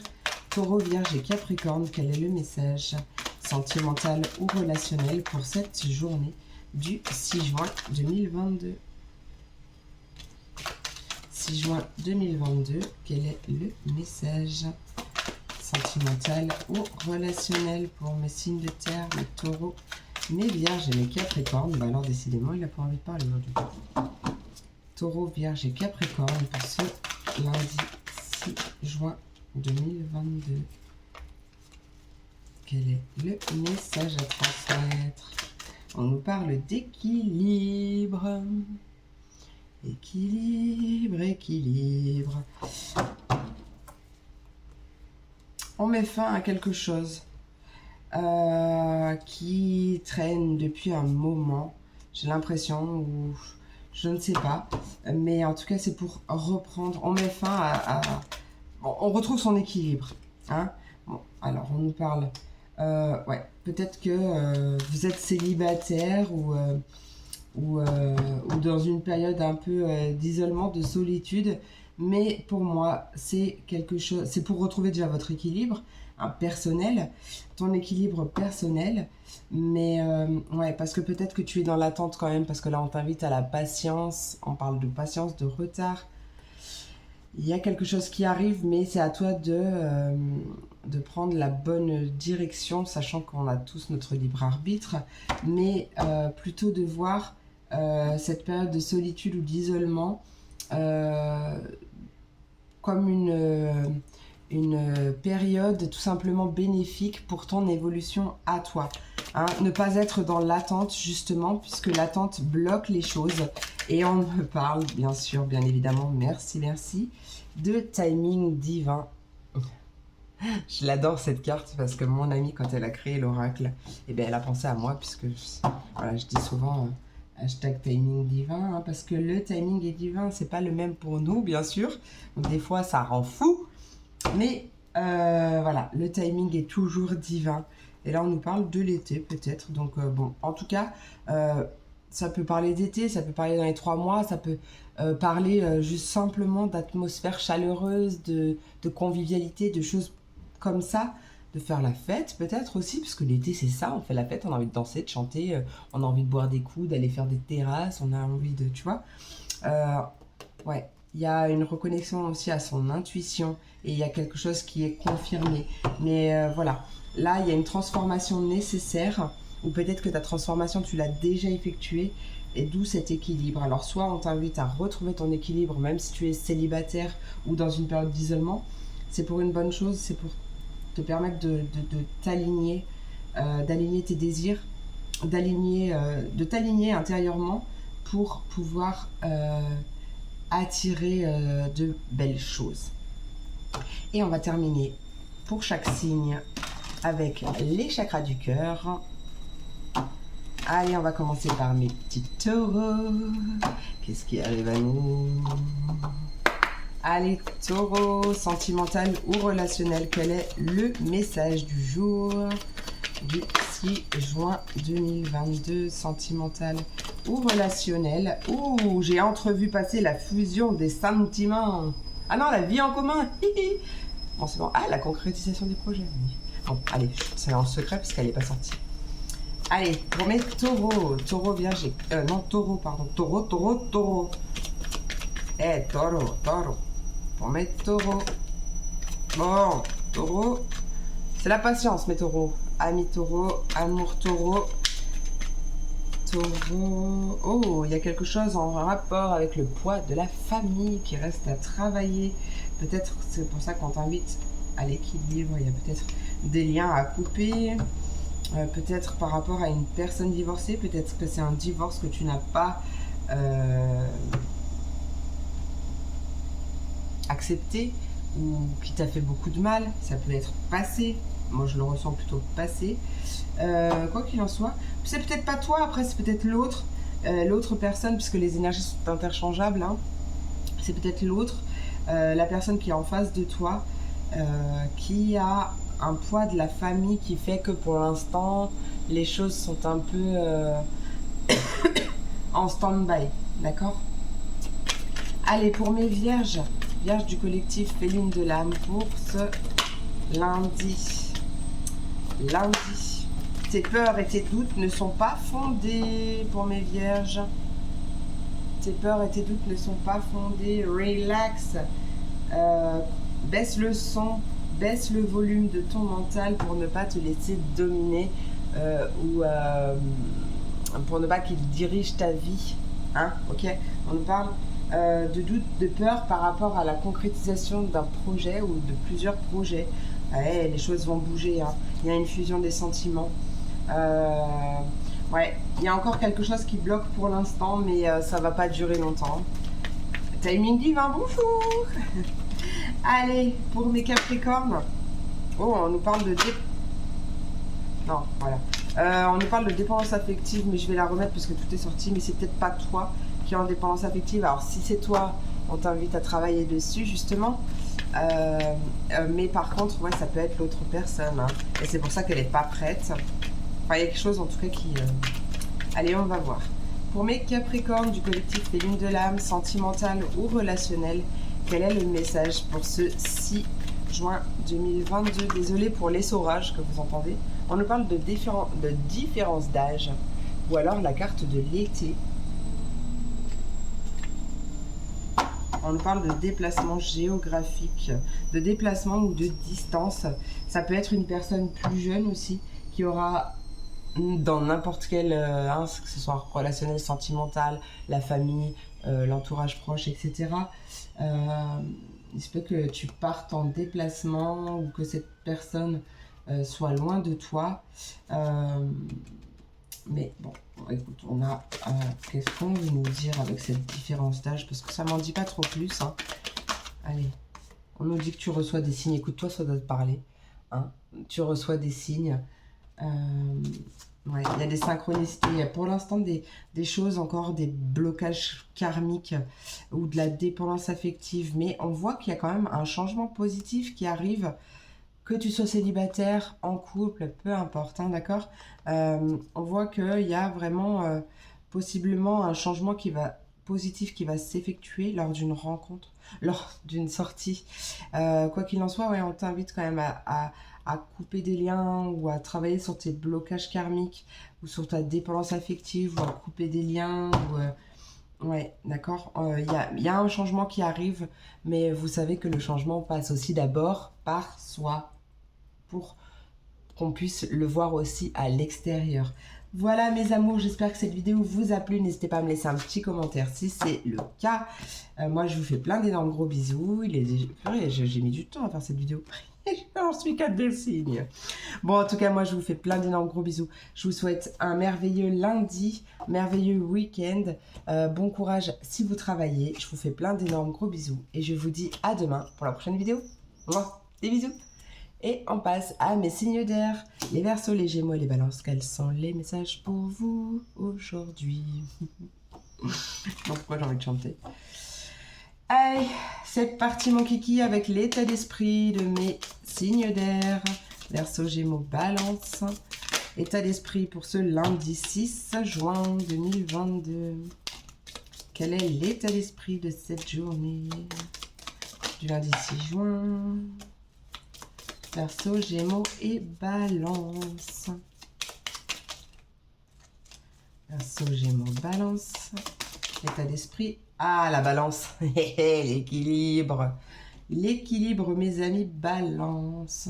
Taureau, Vierge et Capricorne, quel est le message sentimental ou relationnel pour cette journée du 6 juin 2022? 6 juin 2022, quel est le message sentimental ou relationnel pour mes signes de terre, les Taureaux, mes Vierges et mes Capricornes? Bah alors décidément, il n'a pas envie de parler aujourd'hui. Taureau, Vierge et Capricorne pour ce lundi 6 juin 2022. Quel est le message à transmettre? On nous parle d'équilibre. Équilibre, équilibre. On met fin à quelque chose qui traîne depuis un moment. J'ai l'impression, ou je ne sais pas, mais en tout cas c'est pour reprendre. On met fin Bon, on retrouve son équilibre. Hein. Bon, alors, on nous parle... ouais, peut-être que vous êtes célibataire ou dans une période un peu d'isolement, de solitude. Mais pour moi, c'est quelque chose... C'est pour retrouver déjà votre équilibre personnel, ton équilibre personnel. Mais ouais, parce que peut-être que tu es dans l'attente quand même, parce que là, on t'invite à la patience. On parle de patience, de retard. Il y a quelque chose qui arrive, mais c'est à toi de prendre la bonne direction, sachant qu'on a tous notre libre arbitre, mais plutôt de voir cette période de solitude ou d'isolement comme une période tout simplement bénéfique pour ton évolution à toi. Hein, ne pas être dans l'attente justement, puisque l'attente bloque les choses. Et on me parle, bien sûr, bien évidemment, merci, de timing divin. Je l'adore cette carte parce que mon amie, quand elle a créé l'oracle, eh bien, elle a pensé à moi, puisque voilà, je dis souvent hashtag timing divin, hein, parce que le timing est divin, c'est pas le même pour nous, bien sûr. Donc des fois, ça rend fou, mais voilà, le timing est toujours divin. Et là, on nous parle de l'été, peut-être. Donc bon, en tout cas, ça peut parler d'été, ça peut parler dans les 3 mois, ça peut parler juste simplement d'atmosphère chaleureuse, de convivialité, de choses comme ça, de faire la fête peut-être aussi, parce que l'été c'est ça, on fait la fête, on a envie de danser, de chanter, on a envie de boire des coups, d'aller faire des terrasses, on a envie de, tu vois, ouais, il y a une reconnexion aussi à son intuition et il y a quelque chose qui est confirmé, mais voilà, là il y a une transformation nécessaire, ou peut-être que ta transformation tu l'as déjà effectuée, et d'où cet équilibre. Alors soit on t'invite à retrouver ton équilibre même si tu es célibataire ou dans une période d'isolement, c'est pour une bonne chose, c'est pour te permettre de t'aligner, d'aligner tes désirs, de t'aligner intérieurement pour pouvoir attirer de belles choses. Et on va terminer pour chaque signe avec les chakras du cœur. Allez, on va commencer par mes petits taureaux. Qu'est-ce qui arrive à nous? Allez, taureau, sentimental ou relationnel, quel est le message du jour du 6 juin 2022, sentimental ou relationnel? Ouh, j'ai entrevu passer la fusion des sentiments. Ah non, la vie en commun. Bon, c'est bon. Ah, la concrétisation des projets. Bon, allez, c'est en secret parce qu'elle n'est pas sortie. Allez, pour mes taureaux, taureau vierge, non, taureau, pardon, taureau. Taureau. Pour mes taureaux. Bon, taureau, c'est la patience, mes taureaux. Amis taureau, amour taureau. Taureau. Oh, il y a quelque chose en rapport avec le poids de la famille qui reste à travailler. Peut-être c'est pour ça qu'on t'invite à l'équilibre. Il y a peut-être des liens à couper. Peut-être par rapport à une personne divorcée. Peut-être que c'est un divorce que tu n'as pas accepté ou qui t'a fait beaucoup de mal. Ça peut être passé. Moi, je le ressens plutôt passé. Quoi qu'il en soit, c'est peut-être pas toi, après c'est peut-être l'autre, l'autre personne, puisque les énergies sont interchangeables, hein. C'est peut-être l'autre, la personne qui est en face de toi, qui a un poids de la famille qui fait que pour l'instant, les choses sont un peu en stand-by, d'accord? Allez, pour mes vierges, vierges du collectif Féline de l'âme, pour ce lundi. Tes peurs et tes doutes ne sont pas fondés pour mes vierges. Tes peurs et tes doutes ne sont pas fondés. Relax. Baisse le son, baisse le volume de ton mental pour ne pas te laisser dominer ou pour ne pas qu'il dirige ta vie. Hein, ok? On nous parle de doute, de peur par rapport à la concrétisation d'un projet ou de plusieurs projets. Ouais, les choses vont bouger, hein. Il y a une fusion des sentiments. Ouais, il y a encore quelque chose qui bloque pour l'instant, mais ça va pas durer longtemps. Timing divin, bonjour. Allez, pour mes capricornes. Oh, on nous parle de non, voilà. On nous parle de dépendance affective, mais je vais la remettre parce que tout est sorti, mais c'est peut-être pas toi qui est en dépendance affective. Alors si c'est toi, On t'invite à travailler dessus, justement. Mais par contre, ouais, ça peut être l'autre personne. Hein. Et c'est pour ça qu'elle n'est pas prête. Enfin, il y a quelque chose, en tout cas, qui... Allez, on va voir. Pour mes Capricornes du collectif des lunes de l'âme, sentimentale ou relationnelle, quel est le message pour ce 6 juin 2022? Désolée pour l'essorage que vous entendez. On nous parle de différence d'âge, ou alors la carte de l'été. On nous parle de déplacement géographique, de déplacement ou de distance. Ça peut être une personne plus jeune aussi, qui aura dans n'importe quel, que ce soit relationnel, sentimental, la famille, l'entourage proche, etc. Il se peut que tu partes en déplacement ou que cette personne soit loin de toi. Mais bon, écoute, on a... qu'est-ce qu'on veut nous dire avec cette différence d'âge? Parce que ça m'en dit pas trop plus. Hein. Allez, on nous dit que tu reçois des signes. Écoute-toi, ça doit te parler. Hein. Tu reçois des signes. Ouais, il y a des synchronicités. Il y a pour l'instant des choses encore, des blocages karmiques ou de la dépendance affective. Mais on voit qu'il y a quand même un changement positif qui arrive. Que tu sois célibataire, en couple, peu importe, hein, d'accord. On voit qu'il y a vraiment possiblement un changement positif qui va s'effectuer lors d'une rencontre, lors d'une sortie. Quoi qu'il en soit, ouais, on t'invite quand même à couper des liens ou à travailler sur tes blocages karmiques ou sur ta dépendance affective ou à couper des liens ou... Ouais, d'accord. Il y a un changement qui arrive, mais vous savez que le changement passe aussi d'abord par soi, pour qu'on puisse le voir aussi à l'extérieur. Voilà mes amours, j'espère que cette vidéo vous a plu. N'hésitez pas à me laisser un petit commentaire si c'est le cas. Moi, je vous fais plein d'énormes gros bisous. J'ai mis du temps à faire cette vidéo. J'en suis qu'à des signes. Bon, en tout cas, moi, je vous fais plein d'énormes gros bisous. Je vous souhaite un merveilleux lundi, merveilleux week-end. Bon courage si vous travaillez. Je vous fais plein d'énormes gros bisous. Et je vous dis à demain pour la prochaine vidéo. Mouah, des bisous. Et on passe à mes signes d'air, les Verseaux, les Gémeaux et les Balances. Quels sont les messages pour vous aujourd'hui? Donc pourquoi j'ai envie de chanter? Allez, c'est parti mon kiki avec l'état d'esprit de mes signes d'air. Verseau, Gémeaux, Balance. État d'esprit pour ce lundi 6 juin 2022. Quel est l'état d'esprit de cette journée du lundi 6 juin? Verseau, Gémeaux et Balance. Verseau, Gémeaux, Balance. État d'esprit. Ah, la Balance. L'équilibre. L'équilibre, mes amis, Balance.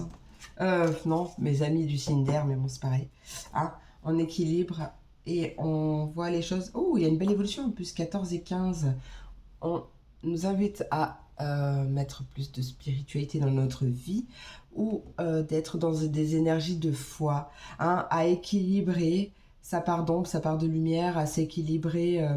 Non, mes amis du signe d'air, mais bon, c'est pareil. Hein, on équilibre et on voit les choses. Oh, il y a une belle évolution en plus, 14 et 15. On nous invite à mettre plus de spiritualité dans notre vie ou d'être dans des énergies de foi, hein, à équilibrer sa part d'ombre, sa part de lumière, à s'équilibrer,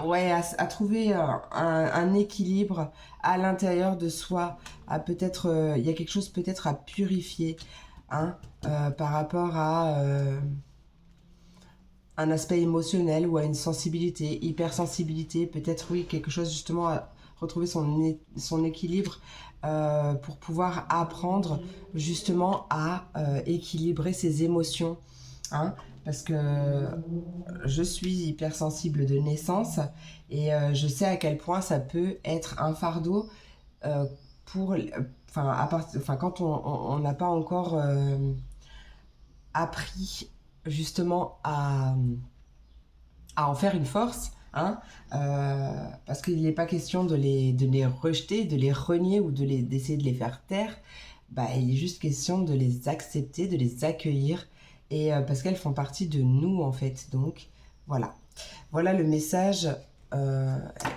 ouais, à trouver un équilibre à l'intérieur de soi, à peut-être, il y a quelque chose peut-être à purifier, hein, par rapport à un aspect émotionnel ou à une sensibilité, hypersensibilité, peut-être oui, quelque chose justement à retrouver son équilibre pour pouvoir apprendre justement à équilibrer ses émotions. Hein, parce que je suis hypersensible de naissance et je sais à quel point ça peut être un fardeau pour... Enfin, quand on n'a pas encore appris justement à en faire une force, hein, parce qu'il n'est pas question de les rejeter, de les renier ou d'essayer de les faire taire. Bah, il est juste question de les accepter, de les accueillir, et parce qu'elles font partie de nous en fait. Donc voilà, voilà le message.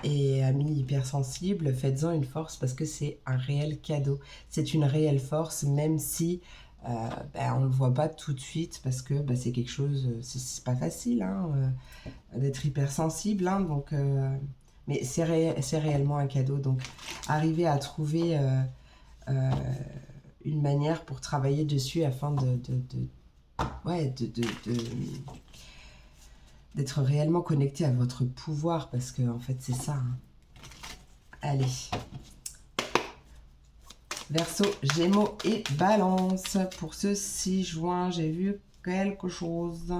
Et amis hypersensibles, faites-en une force parce que c'est un réel cadeau. C'est une réelle force, même si on ne le voit pas tout de suite parce que c'est quelque chose, c'est pas facile hein, d'être hypersensible. Hein, donc, mais c'est réellement un cadeau. Donc, arriver à trouver une manière pour travailler dessus afin d'être réellement connecté à votre pouvoir, parce que en fait c'est ça. Hein. Allez. Verseau, Gémeaux et Balance. Pour ce 6 juin, j'ai vu quelque chose.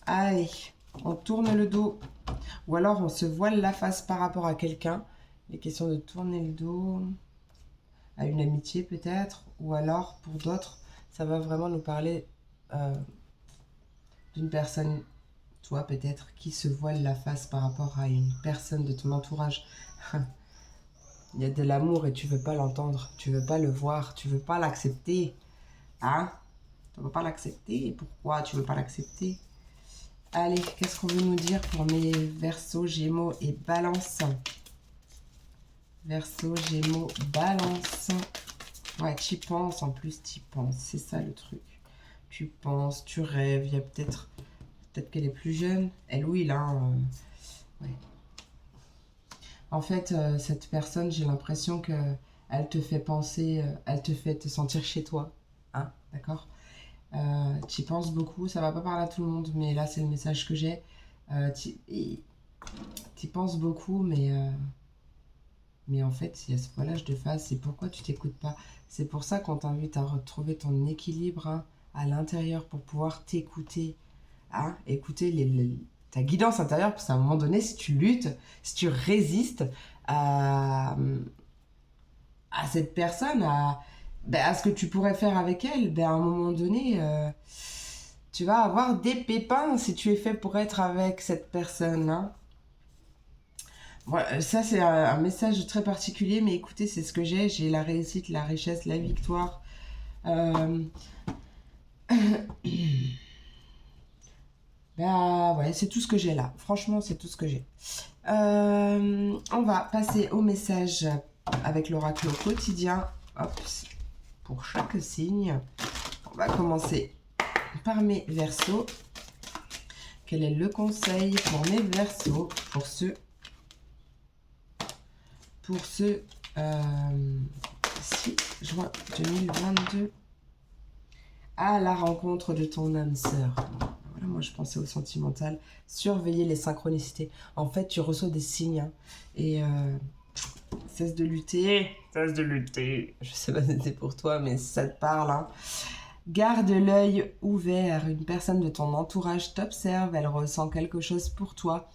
Allez, on tourne le dos. Ou alors on se voile la face par rapport à quelqu'un. Il est question de tourner le dos à une amitié peut-être. Ou alors pour d'autres, ça va vraiment nous parler d'une personne, toi peut-être, qui se voile la face par rapport à une personne de ton entourage. Il y a de l'amour et tu veux pas l'entendre, tu veux pas le voir, tu veux pas l'accepter. Hein? Tu veux pas l'accepter. Pourquoi tu veux pas l'accepter? Allez, qu'est-ce qu'on veut nous dire pour mes Verseaux, Gémeaux et Balance? Verseau, Gémeaux, Balance. Ouais, tu y penses, en plus tu y penses, c'est ça le truc. Tu penses, tu rêves, il y a peut-être qu'elle est plus jeune. Elle ou il, hein. Ouais. En fait, cette personne, j'ai l'impression que elle te fait penser, elle te fait te sentir chez toi. Hein, d'accord? Tu y penses beaucoup, ça va pas parler à tout le monde, mais là, c'est le message que j'ai. Tu y penses beaucoup, mais en fait, il y a ce voilage de face. C'est pourquoi tu t'écoutes pas. C'est pour ça qu'on t'invite à retrouver ton équilibre hein, à l'intérieur pour pouvoir t'écouter. Hein, écouter ta guidance intérieure, parce qu'à un moment donné, si tu luttes, si tu résistes à cette personne, à ce que tu pourrais faire avec elle, à un moment donné, tu vas avoir des pépins si tu es fait pour être avec cette personne. Hein. Voilà, ça, c'est un message très particulier, mais écoutez, c'est ce que j'ai. J'ai la réussite, la richesse, la victoire. Ouais, c'est tout ce que j'ai là. Franchement, c'est tout ce que j'ai. On va passer au message avec l'oracle au quotidien. Hop, pour chaque signe. On va commencer par mes Verseaux. Quel est le conseil pour mes Verseaux pour ce 6 juin 2022 à la rencontre de ton âme sœur? Voilà, moi je pensais au sentimental. Surveiller les synchronicités. En fait, tu reçois des signes hein, et cesse de lutter. Cesse de lutter. Je sais pas si c'est pour toi, mais si ça te parle. Hein. Garde l'œil ouvert. Une personne de ton entourage t'observe. Elle ressent quelque chose pour toi.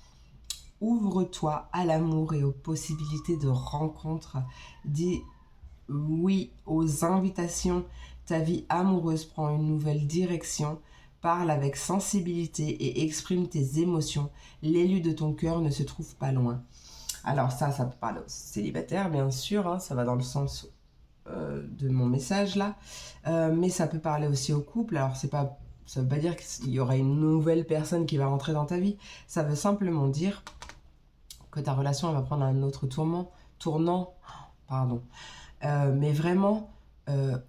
Ouvre-toi à l'amour et aux possibilités de rencontre. Dis oui aux invitations. Ta vie amoureuse prend une nouvelle direction. Parle avec sensibilité et exprime tes émotions. L'élu de ton cœur ne se trouve pas loin. Alors ça peut parler aux célibataires, bien sûr. Hein, ça va dans le sens de mon message là. Mais ça peut parler aussi aux couples. Alors ça veut pas dire qu'il y aura une nouvelle personne qui va rentrer dans ta vie. Ça veut simplement dire que ta relation elle va prendre un autre tournant, pardon. Mais vraiment,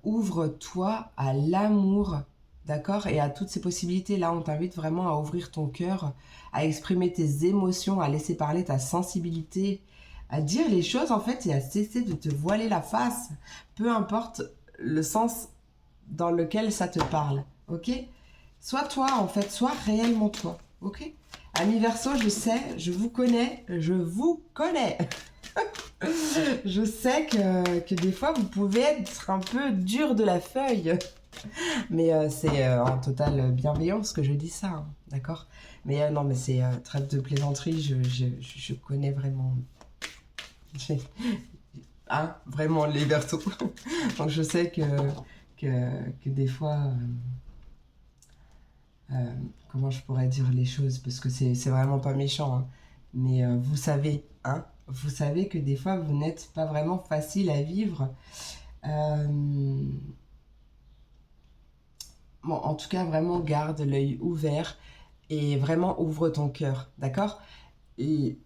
ouvre-toi à l'amour, d'accord? Et à toutes ces possibilités. Là, on t'invite vraiment à ouvrir ton cœur, à exprimer tes émotions, à laisser parler ta sensibilité, à dire les choses en fait et à cesser de te voiler la face. Peu importe le sens dans lequel ça te parle, ok? Sois toi en fait, sois réellement toi, ok? Amis Verseau, je sais, je vous connais. Je sais que des fois, vous pouvez être un peu dur de la feuille. Mais c'est en totale bienveillance que je dis ça, hein, d'accord? Mais non, mais c'est trêve de plaisanterie, je connais vraiment... Hein, vraiment les Verseaux. Donc je sais que des fois... comment je pourrais dire les choses, parce que c'est vraiment pas méchant, hein. Mais vous savez, hein, vous savez que des fois vous n'êtes pas vraiment facile à vivre. Bon, en tout cas, vraiment garde l'œil ouvert et vraiment ouvre ton cœur, d'accord? Et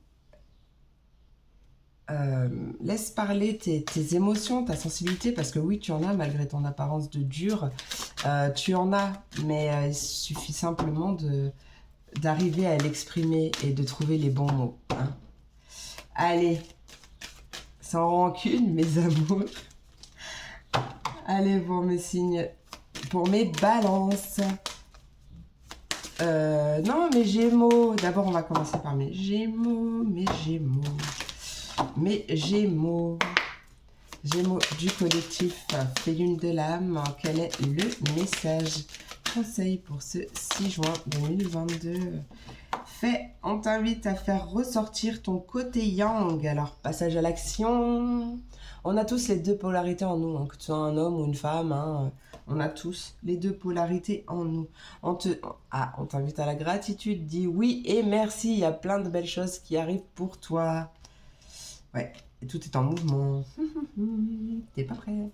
laisse parler tes émotions, ta sensibilité, parce que oui, tu en as malgré ton apparence de dur. Tu en as, mais il suffit simplement d'arriver à l'exprimer et de trouver les bons mots. Hein. Allez, sans rancune, mes amours. Allez, pour mes signes, pour mes balances. Non, mes Gémeaux. D'abord, on va commencer par mes Gémeaux, mes Gémeaux. Mes Gémeaux. Gémeaux du collectif Félune de l'âme. Quel est le message conseil pour ce 6 juin 2022? On t'invite à faire ressortir ton côté yang. Alors, passage à l'action. On a tous les deux polarités en nous, hein, que tu sois un homme ou une femme. Hein, on a tous les deux polarités en nous. On t'invite à la gratitude. Dis oui et merci. Il y a plein de belles choses qui arrivent pour toi. Ouais, et tout est en mouvement. T'es pas prêt?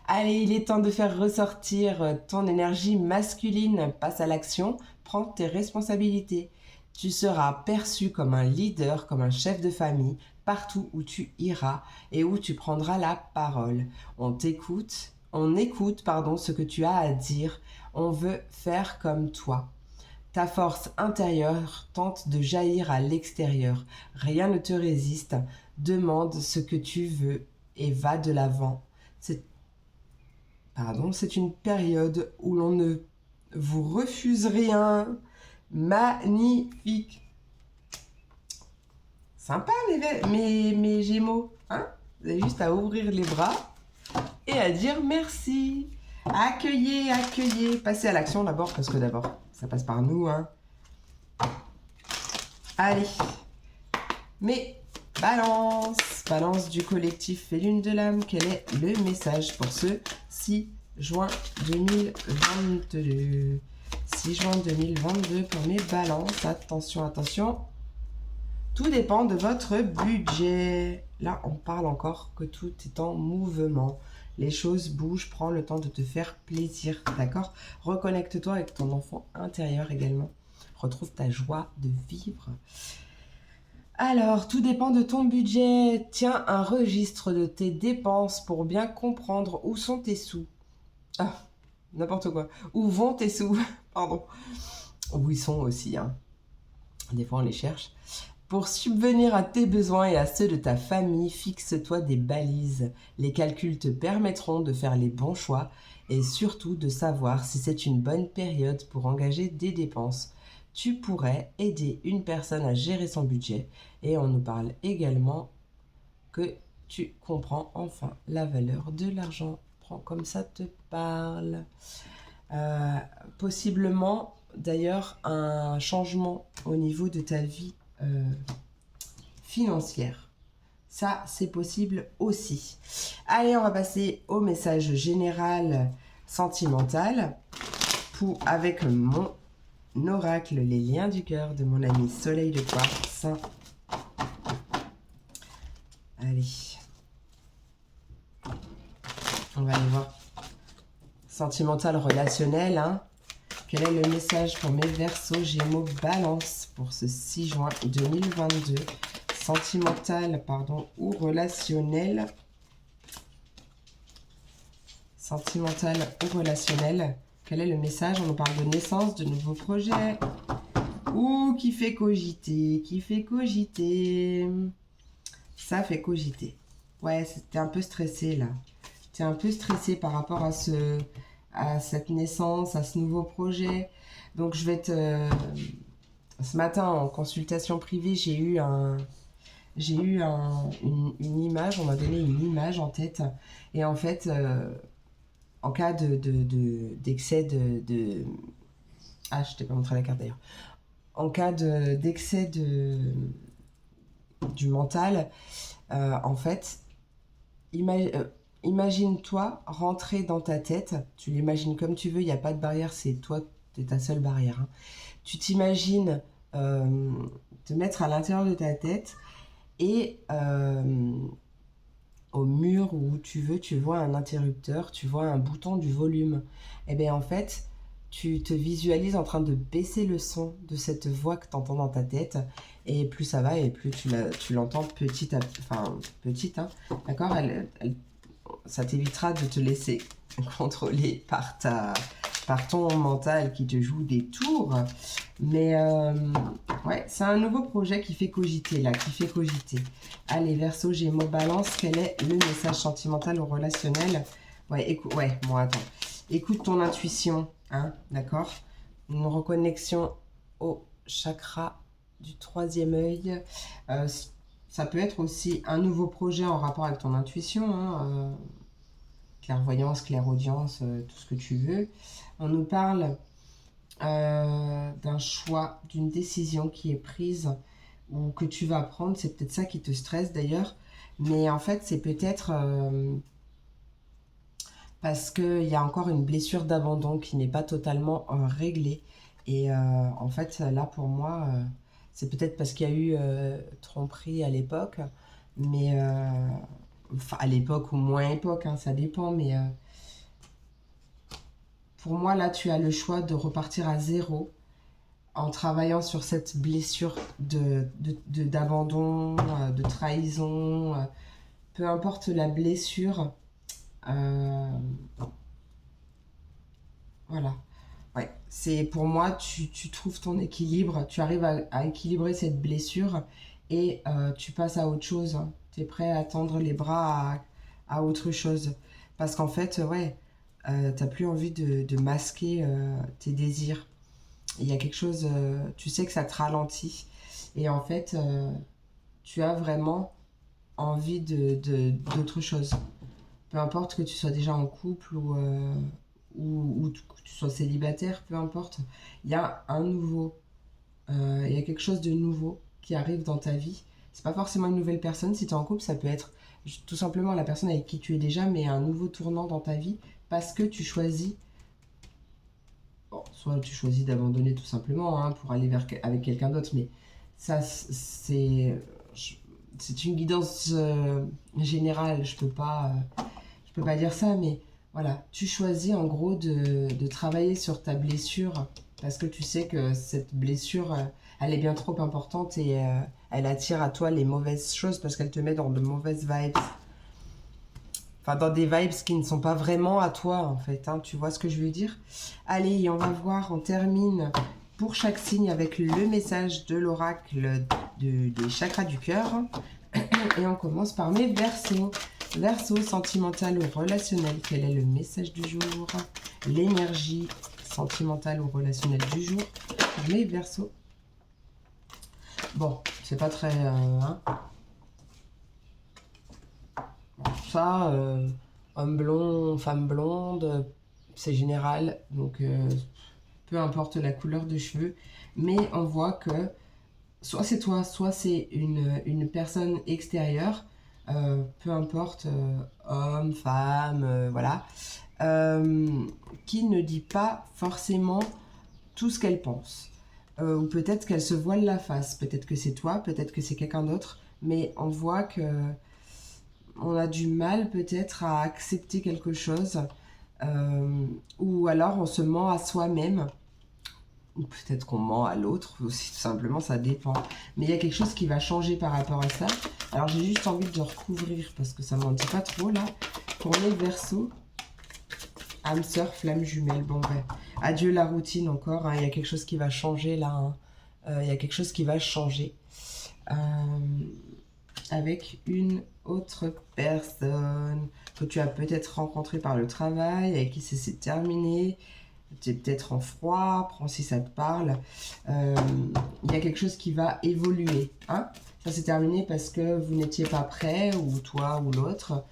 Allez, il est temps de faire ressortir ton énergie masculine. Passe à l'action. Prends tes responsabilités. Tu seras perçu comme un leader, comme un chef de famille, partout où tu iras et où tu prendras la parole. On écoute ce que tu as à dire. On veut faire comme toi. Ta force intérieure tente de jaillir à l'extérieur. Rien ne te résiste. Demande ce que tu veux et va de l'avant. C'est une période où l'on ne vous refuse rien. Magnifique. Sympa mes Gémeaux. Hein? Vous avez juste à ouvrir les bras et à dire merci. Accueillez, accueillez. Passez à l'action d'abord, parce que d'abord, ça passe par nous. Hein. Allez. Mais balance du collectif Félune de l'âme. Quel est le message pour ce 6 juin 2022? 6 juin 2022 pour mes balances. Attention, attention. Tout dépend de votre budget. Là, on parle encore que tout est en mouvement. Les choses bougent. Prends le temps de te faire plaisir. D'accord? Reconnecte-toi avec ton enfant intérieur également. Retrouve ta joie de vivre. Alors, tout dépend de ton budget. Tiens un registre de tes dépenses pour bien comprendre où sont tes sous. Ah, n'importe quoi. Où vont tes sous? Pardon. Où ils sont aussi, hein. Des fois, on les cherche. Pour subvenir à tes besoins et à ceux de ta famille, fixe-toi des balises. Les calculs te permettront de faire les bons choix et surtout de savoir si c'est une bonne période pour engager des dépenses. Tu pourrais aider une personne à gérer son budget et on nous parle également que tu comprends enfin la valeur de l'argent. Prends comme ça te parle. Possiblement d'ailleurs un changement au niveau de ta vie financière. Ça, c'est possible aussi. Allez, on va passer au message général sentimental avec mon oracle, les liens du cœur de mon ami Soleil de Quartz. Allez. On va aller voir. Sentimental, relationnel, hein. Quel est le message pour mes Verseaux, Gémeaux, Balance pour ce 6 juin 2022? Sentimental, ou relationnel. Sentimental ou relationnel. Quel est le message? On nous parle de naissance, de nouveaux projets. Ouh, qui fait cogiter, qui fait cogiter. Ça fait cogiter. Ouais, t'es un peu stressé là. T'es un peu stressé par rapport à cette naissance, à ce nouveau projet. Donc je vais ce matin en consultation privée, j'ai eu une image, on m'a donné une image en tête. Et en fait, en cas d'excès Ah, je t'ai pas montré la carte d'ailleurs. En cas d'excès du mental, en fait, imagine-toi rentrer dans ta tête, tu l'imagines comme tu veux, il n'y a pas de barrière, c'est toi, c'est ta seule barrière. Hein. Tu t'imagines te mettre à l'intérieur de ta tête et au mur où tu veux, tu vois un interrupteur, tu vois un bouton du volume. Et bien en fait, tu te visualises en train de baisser le son de cette voix que tu entends dans ta tête. Et plus ça va, et plus tu l'entends petite, hein, d'accord, ça t'évitera de te laisser contrôler par ton mental qui te joue des tours. Mais ouais, c'est un nouveau projet qui fait cogiter là, qui fait cogiter. Allez, Verseau, Gémeaux, Balance, quel est le message sentimental ou relationnel? Ouais, attends. Écoute ton intuition, hein, d'accord? une reconnexion au chakra du troisième œil. Ça peut être aussi un nouveau projet en rapport avec ton intuition, hein, clairvoyance, clairaudience, tout ce que tu veux. On nous parle d'un choix, d'une décision qui est prise ou que tu vas prendre. C'est peut-être ça qui te stresse d'ailleurs. Mais en fait, c'est peut-être parce qu'il y a encore une blessure d'abandon qui n'est pas totalement réglée. Et en fait, là, pour moi, c'est peut-être parce qu'il y a eu tromperie à l'époque. Mais, enfin, à l'époque ou moins époque, hein, ça dépend. Mais pour moi, là, tu as le choix de repartir à zéro en travaillant sur cette blessure d'abandon, de trahison. Peu importe la blessure. Euh, voilà. Ouais, c'est pour moi, tu trouves ton équilibre, tu arrives à équilibrer cette blessure et tu passes à autre chose, hein. Tu es prêt à tendre les bras à autre chose. Parce qu'en fait, ouais, t'as plus envie de masquer tes désirs. Il y a quelque chose, tu sais que ça te ralentit. Et en fait, tu as vraiment envie d'autre chose. Peu importe que tu sois déjà en couple ou que tu sois célibataire, peu importe. Il y a un nouveau, il y a quelque chose de nouveau qui arrive dans ta vie. C'est pas forcément une nouvelle personne. Si tu es en couple, ça peut être tout simplement la personne avec qui tu es déjà, mais un nouveau tournant dans ta vie parce que tu choisis. Bon, soit tu choisis d'abandonner tout simplement hein, pour aller avec quelqu'un d'autre, mais ça, c'est une guidance générale. Je peux pas dire ça, mais voilà, tu choisis en gros de travailler sur ta blessure parce que tu sais que cette blessure, elle est bien trop importante et elle attire à toi les mauvaises choses parce qu'elle te met dans de mauvaises vibes. Enfin, dans des vibes qui ne sont pas vraiment à toi, en fait. Hein, tu vois ce que je veux dire? Allez, on va voir, on termine pour chaque signe avec le message de l'oracle des chakras du cœur. Et on commence par mes Verseaux. Verseau, sentimental ou relationnel, quel est le message du jour? L'énergie sentimentale ou relationnelle du jour pour mes Verseaux. Bon, c'est pas très... hein. Ça, homme blond, femme blonde, c'est général, donc peu importe la couleur de cheveux, mais on voit que soit c'est toi, soit c'est une personne extérieure, peu importe, homme, femme, voilà, qui ne dit pas forcément tout ce qu'elle pense. Ou peut-être qu'elle se voile la face, peut-être que c'est toi, peut-être que c'est quelqu'un d'autre, mais on voit que on a du mal peut-être à accepter quelque chose, ou alors on se ment à soi-même, ou peut-être qu'on ment à l'autre aussi, tout simplement, ça dépend. Mais il y a quelque chose qui va changer par rapport à ça. Alors j'ai juste envie de recouvrir parce que ça m'en dit pas trop là. Pour les Verseaux, âme sœur, flamme jumelle. Bon ben, adieu la routine encore, hein. Il y a quelque chose qui va changer là, hein. Il y a quelque chose qui va changer. Avec une autre personne que tu as peut-être rencontrée par le travail, avec qui ça s'est terminé. Tu es peut-être en froid, prends si ça te parle. Il y a quelque chose qui va évoluer. Hein, ça s'est terminé parce que vous n'étiez pas prêt, ou toi ou l'autre.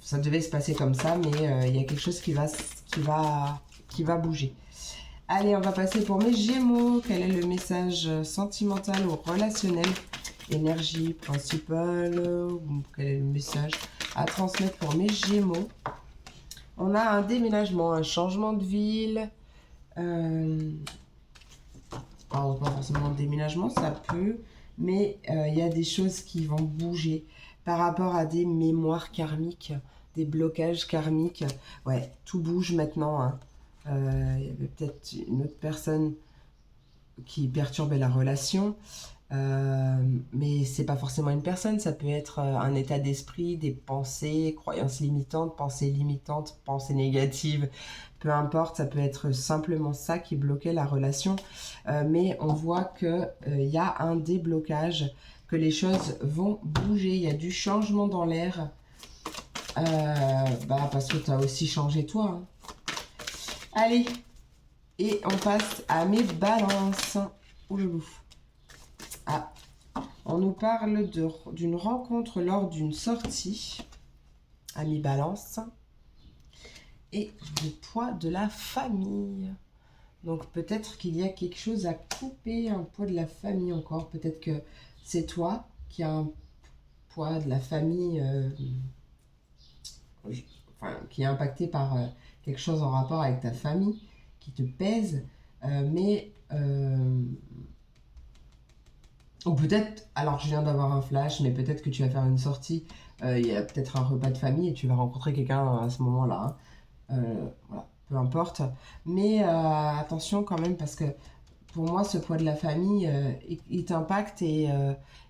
Ça devait se passer comme ça, mais il y a quelque chose qui va bouger. Allez, on va passer pour mes Gémeaux. Quel est le message sentimental ou relationnel? Énergie principale, quel est le message à transmettre pour mes Gémeaux? On a un déménagement, un changement de ville. Pas forcément un déménagement, ça peut, mais il y a des choses qui vont bouger par rapport à des mémoires karmiques, des blocages karmiques. Ouais, tout bouge maintenant. Hein. Il y avait peut-être une autre personne qui perturbait la relation. Mais c'est pas forcément une personne, ça peut être un état d'esprit, des pensées, croyances limitantes, pensées négatives, peu importe, ça peut être simplement ça qui bloquait la relation. Mais on voit que y a un déblocage, que les choses vont bouger, il y a du changement dans l'air, parce que tu as aussi changé toi. Hein. Allez, Et on passe à mes balances. Ouloulou. Ah, on nous parle d'une rencontre lors d'une sortie. Amis balance. Et le poids de la famille. Donc peut-être qu'il y a quelque chose à couper, un poids de la famille encore. Peut-être que c'est toi qui as un poids de la famille qui est impacté par quelque chose en rapport avec ta famille, qui te pèse. Ou peut-être, alors je viens d'avoir un flash, mais peut-être que tu vas faire une sortie, il y a peut-être un repas de famille et tu vas rencontrer quelqu'un à ce moment-là. Voilà, peu importe. Mais attention quand même parce que pour moi, ce poids de la famille, il t'impacte et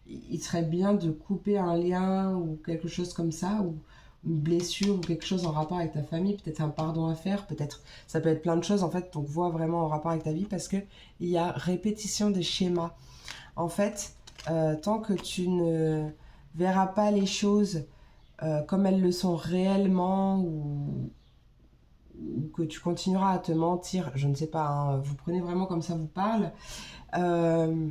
il serait bien de couper un lien ou quelque chose comme ça, ou une blessure ou quelque chose en rapport avec ta famille, peut-être un pardon à faire, peut-être, ça peut être plein de choses en fait, donc vois vraiment en rapport avec ta vie parce que il y a répétition des schémas. En fait, tant que tu ne verras pas les choses comme elles le sont réellement ou que tu continueras à te mentir, je ne sais pas, hein, vous prenez vraiment comme ça vous parle, euh,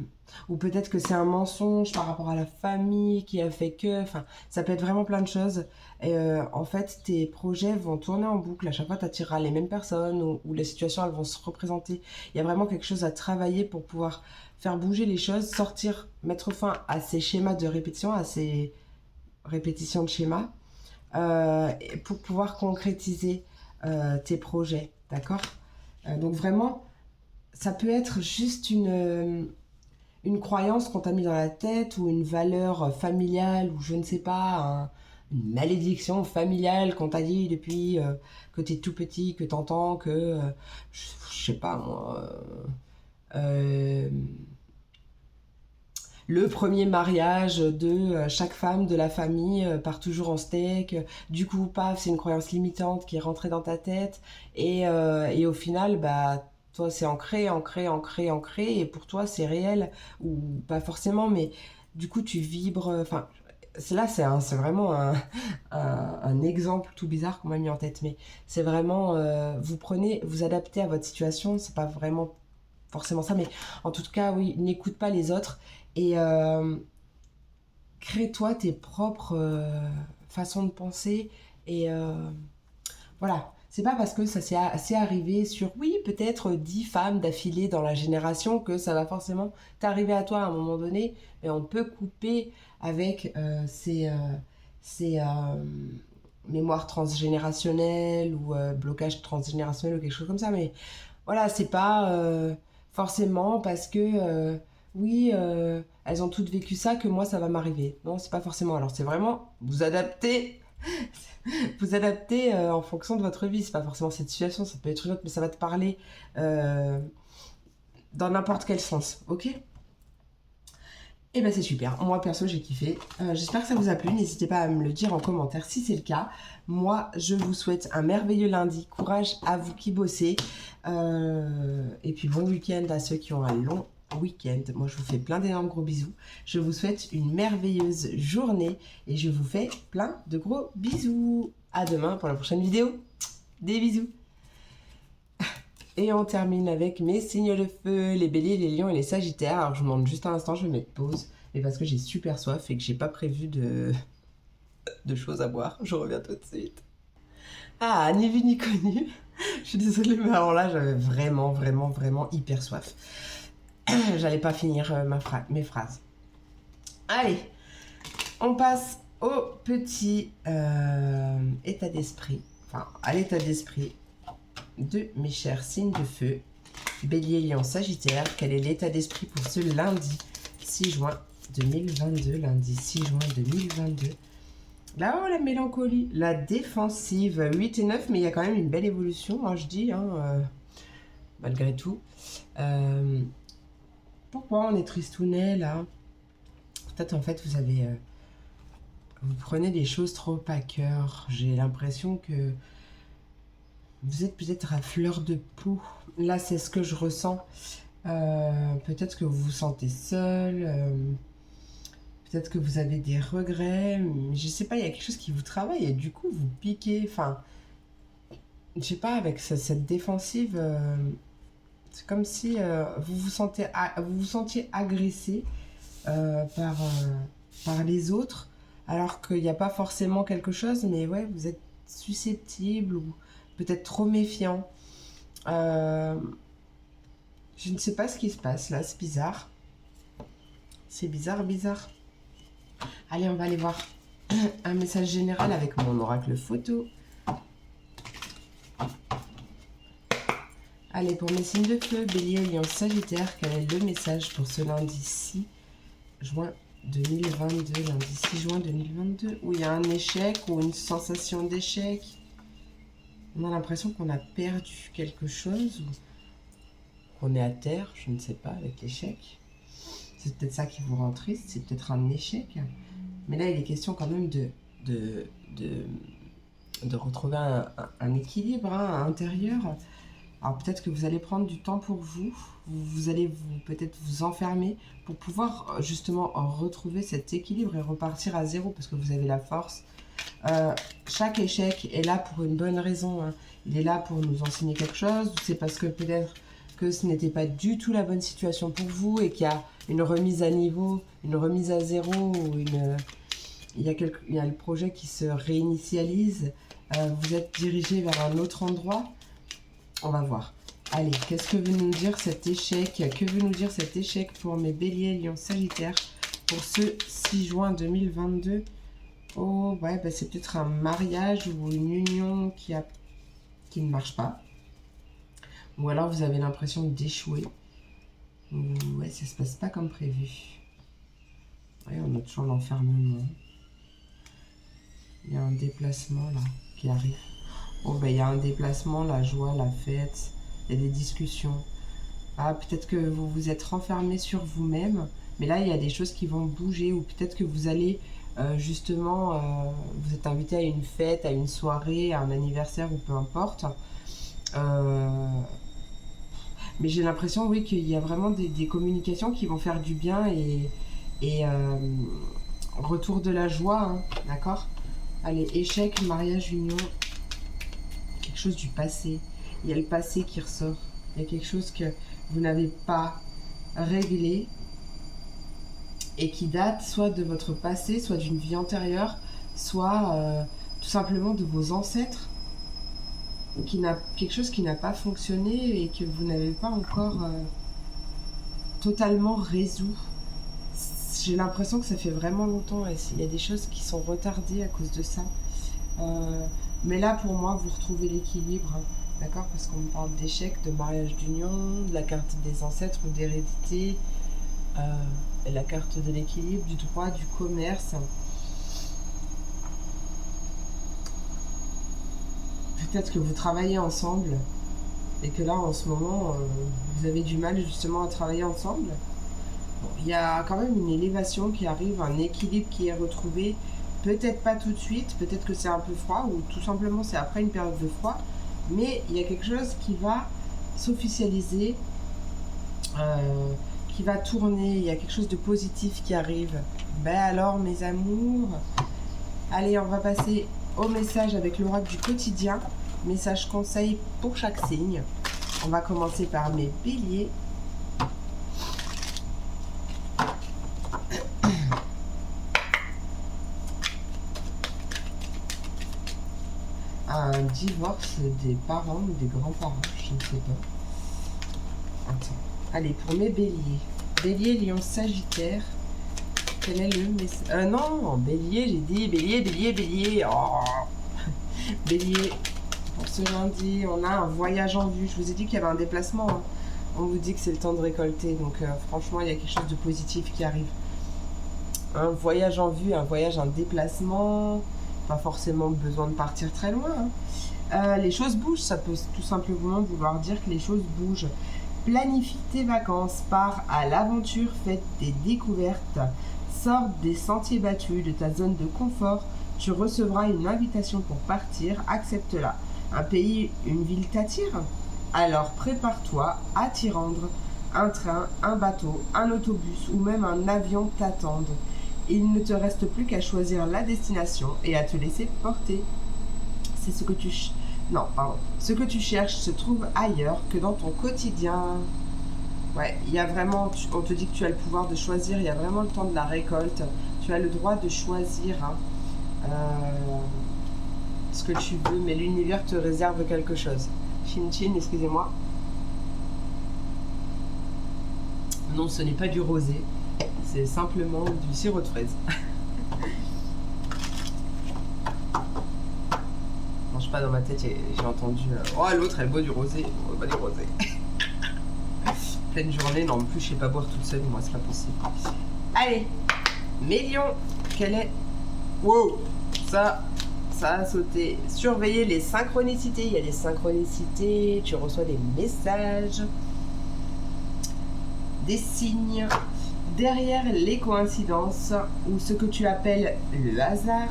ou peut-être que c'est un mensonge par rapport à la famille qui a fait que, enfin, ça peut être vraiment plein de choses. Et en fait, tes projets vont tourner en boucle. À chaque fois, tu attireras les mêmes personnes ou les situations, elles vont se représenter. Il y a vraiment quelque chose à travailler pour pouvoir faire bouger les choses, sortir, mettre fin à ces schémas de répétition, à ces répétitions de schémas, pour pouvoir concrétiser tes projets, d'accord. Donc vraiment, ça peut être juste une croyance qu'on t'a mis dans la tête ou une valeur familiale ou je ne sais pas, une malédiction familiale qu'on t'a dit depuis que t'es tout petit, que t'entends que, je sais pas moi, le premier mariage de chaque femme de la famille part toujours en steak. Du coup, paf, c'est une croyance limitante qui est rentrée dans ta tête. Et au final, bah, toi, c'est ancré, ancré, ancré, ancré. Et pour toi, c'est réel. Ou pas forcément, mais du coup, tu vibres. Enfin, là, c'est vraiment un exemple tout bizarre qu'on m'a mis en tête. Mais c'est vraiment, vous prenez, vous adaptez à votre situation. C'est pas vraiment forcément ça, mais en tout cas, oui, n'écoute pas les autres et crée-toi tes propres façons de penser. Et voilà, c'est pas parce que ça s'est arrivé sur, oui, peut-être 10 femmes d'affilée dans la génération que ça va forcément t'arriver à toi à un moment donné, mais on peut couper avec ces mémoires transgénérationnelles ou blocage transgénérationnel ou quelque chose comme ça, mais voilà, c'est pas forcément parce que oui, elles ont toutes vécu ça que moi ça va m'arriver. Non, c'est pas forcément. Alors c'est vraiment vous adapter, vous adapter en fonction de votre vie. C'est pas forcément cette situation, ça peut être une autre, mais ça va te parler euh, dans n'importe quel sens, ok? Et ben c'est super, moi perso j'ai kiffé, j'espère que ça vous a plu, n'hésitez pas à me le dire en commentaire si c'est le cas. Moi je vous souhaite un merveilleux lundi, courage à vous qui bossez, et puis bon week-end à ceux qui ont un long week-end. Moi je vous fais plein d'énormes gros bisous, je vous souhaite une merveilleuse journée et je vous fais plein de gros bisous. À demain pour la prochaine vidéo, des bisous. Et on termine avec mes signes de feu, les béliers, les lions et les sagittaires. Alors je vous demande juste un instant, je vais mettre pause. Mais parce que j'ai super soif et que j'ai pas prévu de choses à boire. Je reviens tout de suite. Ah, ni vu ni connu. Je suis désolée, mais alors là, j'avais vraiment, vraiment, vraiment hyper soif. J'allais pas finir mes phrases. Allez, on passe au petit état d'esprit. Enfin, à l'état d'esprit de mes chers signes de feu. Bélier, Lion, Sagittaire, quel est l'état d'esprit pour ce lundi 6 juin 2022, lundi 6 juin 2022. Là-haut, la mélancolie, la défensive, 8 et 9, mais il y a quand même une belle évolution, hein, je dis, malgré tout. Pourquoi on est tristounet, là? Peut-être, en fait, vous prenez les choses trop à cœur. J'ai l'impression que vous êtes peut-être à fleur de peau. Là, c'est ce que je ressens. Peut-être que vous vous sentez seul. Peut-être que vous avez des regrets. Mais je sais pas, il y a quelque chose qui vous travaille et du coup, vous piquez. Enfin, je sais pas, avec cette défensive, C'est comme si vous vous sentiez agressé par les autres, alors qu'il n'y a pas forcément quelque chose, mais ouais, vous êtes susceptible ou peut-être trop méfiant. Euh, je ne sais pas ce qui se passe là, c'est bizarre. C'est bizarre, bizarre. Allez, on va aller voir un message général avec mon oracle photo. Allez, pour mes signes de feu, Bélier, Lion, Sagittaire, quel est le message pour ce lundi 6 juin 2022, lundi 6 juin 2022, où il y a un échec ou une sensation d'échec. On a l'impression qu'on a perdu quelque chose ou qu'on est à terre, je ne sais pas, avec l'échec. C'est peut-être ça qui vous rend triste, c'est peut-être un échec. Mais là, il est question quand même de retrouver un équilibre intérieur. Alors peut-être que vous allez prendre du temps pour vous, vous allez peut-être vous enfermer pour pouvoir justement retrouver cet équilibre et repartir à zéro parce que vous avez la force. Chaque échec est là pour une bonne raison, hein. Il est là pour nous enseigner quelque chose, c'est parce que peut-être que ce n'était pas du tout la bonne situation pour vous et qu'il y a une remise à niveau, une remise à zéro, ou il y a le projet qui se réinitialise, vous êtes dirigé vers un autre endroit. On va voir. Allez, qu'est-ce que veut nous dire cet échec? Que veut nous dire cet échec pour mes béliers, lions, sagittaires pour ce 6 juin 2022? Oh, ouais, bah c'est peut-être un mariage ou une union qui ne marche pas. Ou alors vous avez l'impression d'échouer. Ouais, ça se passe pas comme prévu. Ouais, on a toujours l'enfermement. Il y a un déplacement là qui arrive. Oh, ben il y a un déplacement, la joie, la fête, il y a des discussions. Ah, peut-être que vous vous êtes renfermé sur vous-même, mais là, il y a des choses qui vont bouger, ou peut-être que vous allez vous êtes invité à une fête, à une soirée, à un anniversaire, ou peu importe. Mais j'ai l'impression, oui, qu'il y a vraiment des communications qui vont faire du bien et retour de la joie, hein, d'accord? Allez, échec, mariage, union... quelque chose du passé. Il y a le passé qui ressort. Il y a quelque chose que vous n'avez pas réglé et qui date soit de votre passé, soit d'une vie antérieure, soit tout simplement de vos ancêtres. Quelque chose qui n'a pas fonctionné et que vous n'avez pas encore totalement résolu. J'ai l'impression que ça fait vraiment longtemps et il y a des choses qui sont retardées à cause de ça. Mais là, pour moi, vous retrouvez l'équilibre, hein, d'accord? Parce qu'on parle d'échec, de mariage d'union, de la carte des ancêtres ou d'hérédité, et la carte de l'équilibre, du droit, du commerce. Peut-être que vous travaillez ensemble et que là, en ce moment, vous avez du mal justement à travailler ensemble. Bon, il y a quand même une élévation qui arrive, un équilibre qui est retrouvé. Peut-être pas tout de suite, peut-être que c'est un peu froid ou tout simplement c'est après une période de froid, mais il y a quelque chose qui va s'officialiser, qui va tourner, il y a quelque chose de positif qui arrive. Ben alors mes amours, allez on va passer au message avec l'oracle du quotidien, message conseil pour chaque signe. On va commencer par mes béliers. Un divorce des parents ou des grands-parents, je ne sais pas. Attends. Allez, pour mes béliers. Bélier, lion, sagittaire. Quel est le message? Non, bélier, j'ai dit bélier, bélier, bélier. Oh. Bélier, pour ce lundi, on a un voyage en vue. Je vous ai dit qu'il y avait un déplacement, hein. On vous dit que c'est le temps de récolter. Donc franchement, il y a quelque chose de positif qui arrive. Un voyage en vue, un voyage, un déplacement... Pas forcément besoin de partir très loin, hein. Les choses bougent, ça peut tout simplement vouloir dire que les choses bougent. Planifie tes vacances, pars à l'aventure, fais des découvertes, sors des sentiers battus, de ta zone de confort, tu recevras une invitation pour partir, accepte-la. Un pays, une ville t'attire? Alors prépare-toi à t'y rendre. Un train, un bateau, un autobus ou même un avion t'attendent. Il ne te reste plus qu'à choisir la destination et à te laisser porter. C'est ce que tu Non, pardon. Ce que tu cherches se trouve ailleurs que dans ton quotidien. Ouais, il y a vraiment, on te dit que tu as le pouvoir de choisir, il y a vraiment le temps de la récolte. Tu as le droit de choisir hein, ce que tu veux, mais l'univers te réserve quelque chose. Chin Chin, excusez-moi. Non, ce n'est pas du rosé, c'est simplement du sirop de fraise. Non, je sais pas, dans ma tête, j'ai entendu oh, l'autre, elle boit du rosé. On boit du rosé. Pleine journée, non, en plus, je sais pas boire toute seule, moi, c'est pas possible. Allez, million, quel est. Wow, ça a sauté. Surveiller les synchronicités. Il y a des synchronicités, tu reçois des messages, des signes. Derrière les coïncidences, ou ce que tu appelles le hasard,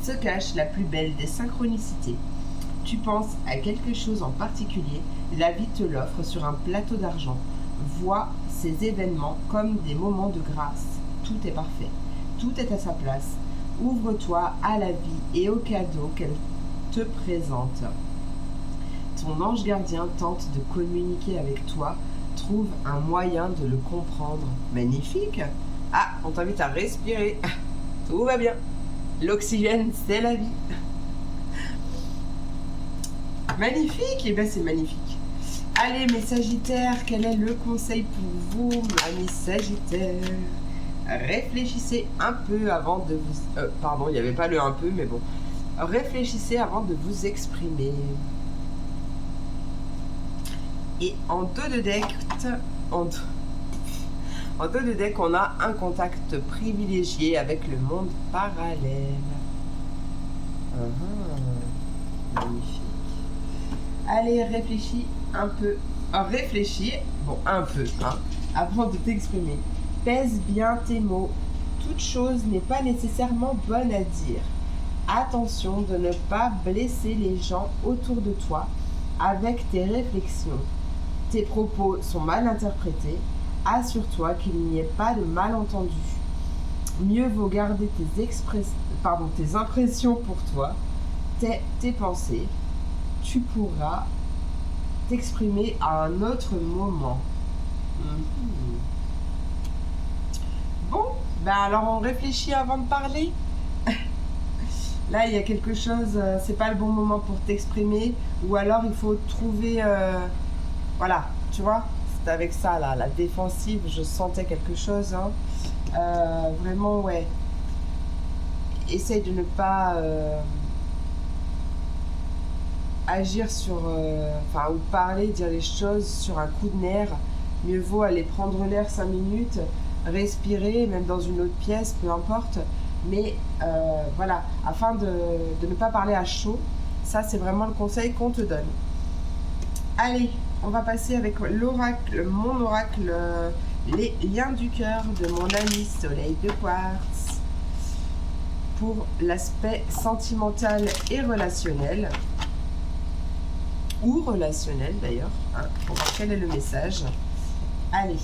se cache la plus belle des synchronicités. Tu penses à quelque chose en particulier, la vie te l'offre sur un plateau d'argent. Vois ces événements comme des moments de grâce. Tout est parfait, tout est à sa place. Ouvre-toi à la vie et aux cadeaux qu'elle te présente. Ton ange gardien tente de communiquer avec toi. Trouve un moyen de le comprendre. Magnifique. Ah, on t'invite à respirer. Tout va bien. L'oxygène, c'est la vie. Magnifique. Et bien, c'est magnifique. Allez, mes Sagittaires, quel est le conseil pour vous, mes Sagittaires? Réfléchissez un peu avant de vous... pardon, il n'y avait pas le un peu, mais bon. Réfléchissez avant de vous exprimer. Et en dos de deck, en dos de deck, on a un contact privilégié avec le monde parallèle. Magnifique. Allez, réfléchis un peu. Réfléchis, bon, un peu, hein, avant de t'exprimer. Pèse bien tes mots. Toute chose n'est pas nécessairement bonne à dire. Attention de ne pas blesser les gens autour de toi avec tes réflexions. Tes propos sont mal interprétés. Assure-toi qu'il n'y ait pas de malentendu. Mieux vaut garder tes impressions pour toi, tes pensées. Tu pourras t'exprimer à un autre moment. Bon, ben alors on réfléchit avant de parler. Là, il y a quelque chose, c'est pas le bon moment pour t'exprimer, ou alors il faut trouver, voilà, tu vois, c'est avec ça là, la défensive, je sentais quelque chose, hein. Vraiment, ouais. Essaye de ne pas agir sur, ou parler, dire les choses sur un coup de nerf. Mieux vaut aller prendre l'air 5 minutes, respirer, même dans une autre pièce, peu importe. Mais voilà, afin de ne pas parler à chaud, ça c'est vraiment le conseil qu'on te donne. Allez, on va passer avec l'oracle, mon oracle, les liens du cœur de mon ami Soleil de Quartz. Pour l'aspect sentimental et relationnel, ou relationnel d'ailleurs, hein, pour voir quel est le message. Allez,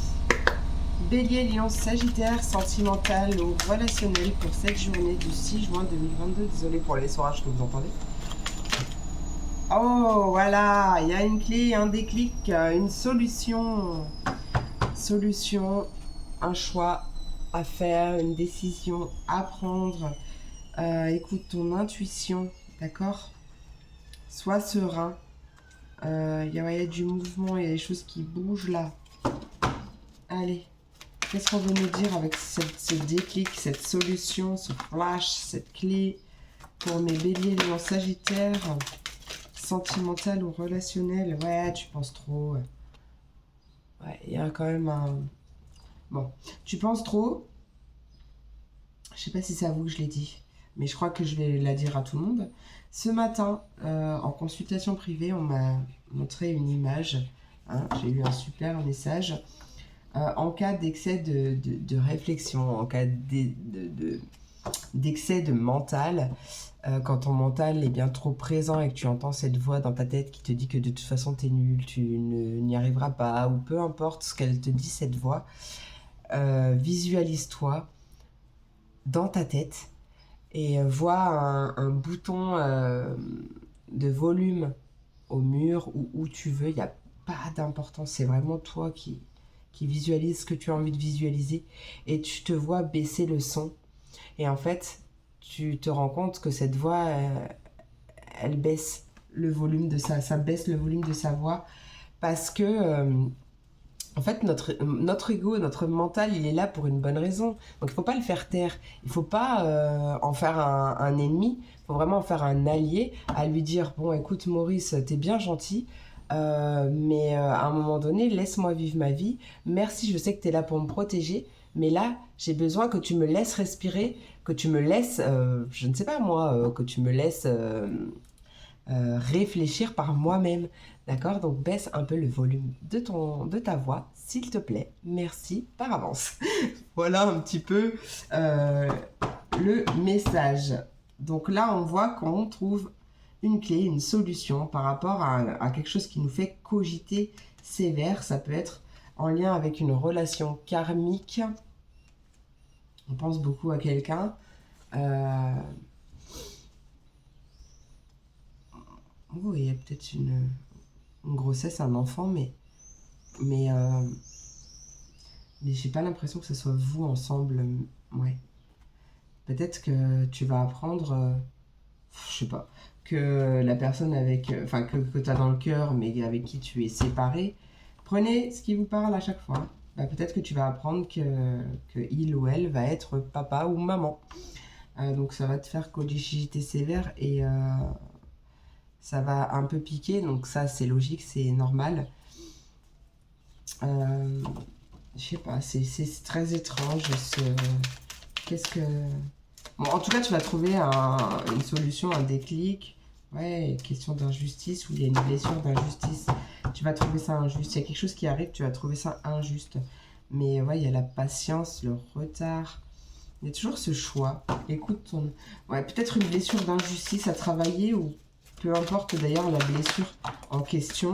Bélier, Lion, Sagittaire, sentimental ou relationnel pour cette journée du 6 juin 2022. Désolée pour les orages que vous entendez. Oh, voilà, il y a une clé, un déclic, une solution. Solution, un choix à faire, une décision à prendre. Écoute ton intuition, d'accord? Sois serein. Il y a du mouvement, il y a des choses qui bougent là. Allez, qu'est-ce qu'on veut nous dire avec ce déclic, cette solution, ce flash, cette clé pour mes béliers, lions, sagittaires, sentimental ou relationnel? Ouais, tu penses trop. Ouais, il y a quand même un... Bon, tu penses trop. Je sais pas si c'est à vous que je l'ai dit, mais je crois que je vais la dire à tout le monde. Ce matin, en consultation privée, on m'a montré une image. Hein, j'ai eu un super message. En cas d'excès de réflexion, en cas d'excès de mental, quand ton mental est bien trop présent et que tu entends cette voix dans ta tête qui te dit que de toute façon t'es nul, tu n'y arriveras pas, ou peu importe ce qu'elle te dit cette voix, visualise-toi dans ta tête et vois un bouton de volume au mur ou où tu veux, il n'y a pas d'importance. C'est vraiment toi qui visualise ce que tu as envie de visualiser et tu te vois baisser le son. Et en fait, tu te rends compte que cette voix, elle baisse le volume de ça baisse le volume de sa voix parce que en fait notre ego, notre mental, il est là pour une bonne raison. Donc il faut pas le faire taire, il faut pas en faire un ennemi, il faut vraiment en faire un allié, à lui dire bon écoute Maurice, t'es bien gentil. Mais à un moment donné, laisse-moi vivre ma vie. Merci, je sais que tu es là pour me protéger, mais là, j'ai besoin que tu me laisses respirer, que tu me laisses, je ne sais pas moi, que tu me laisses réfléchir par moi-même. D'accord? Donc baisse un peu le volume de ta voix, s'il te plaît. Merci par avance. Voilà un petit peu le message. Donc là, on voit qu'on trouve une clé, une solution par rapport à quelque chose qui nous fait cogiter sévère. Ça peut être en lien avec une relation karmique. On pense beaucoup à quelqu'un. Oh, il y a peut-être une grossesse, un enfant, mais, mais j'ai pas l'impression que ce soit vous ensemble. Ouais. Peut-être que tu vas apprendre, je sais pas, que la personne avec, enfin que tu as dans le cœur, mais avec qui tu es séparé, prenez ce qui vous parle à chaque fois. Bah, peut-être que tu vas apprendre que il ou elle va être papa ou maman. Donc ça va te faire cogiter sévère et ça va un peu piquer. Donc ça c'est logique, c'est normal. Je sais pas, c'est très étrange. Qu'est-ce que... Bon, en tout cas, tu vas trouver une solution, un déclic. Ouais, question d'injustice, où il y a une blessure d'injustice. Tu vas trouver ça injuste. Il y a quelque chose qui arrive, tu vas trouver ça injuste. Mais ouais, il y a la patience, le retard. Il y a toujours ce choix. Écoute ton... Ouais, peut-être une blessure d'injustice à travailler, ou peu importe d'ailleurs la blessure en question.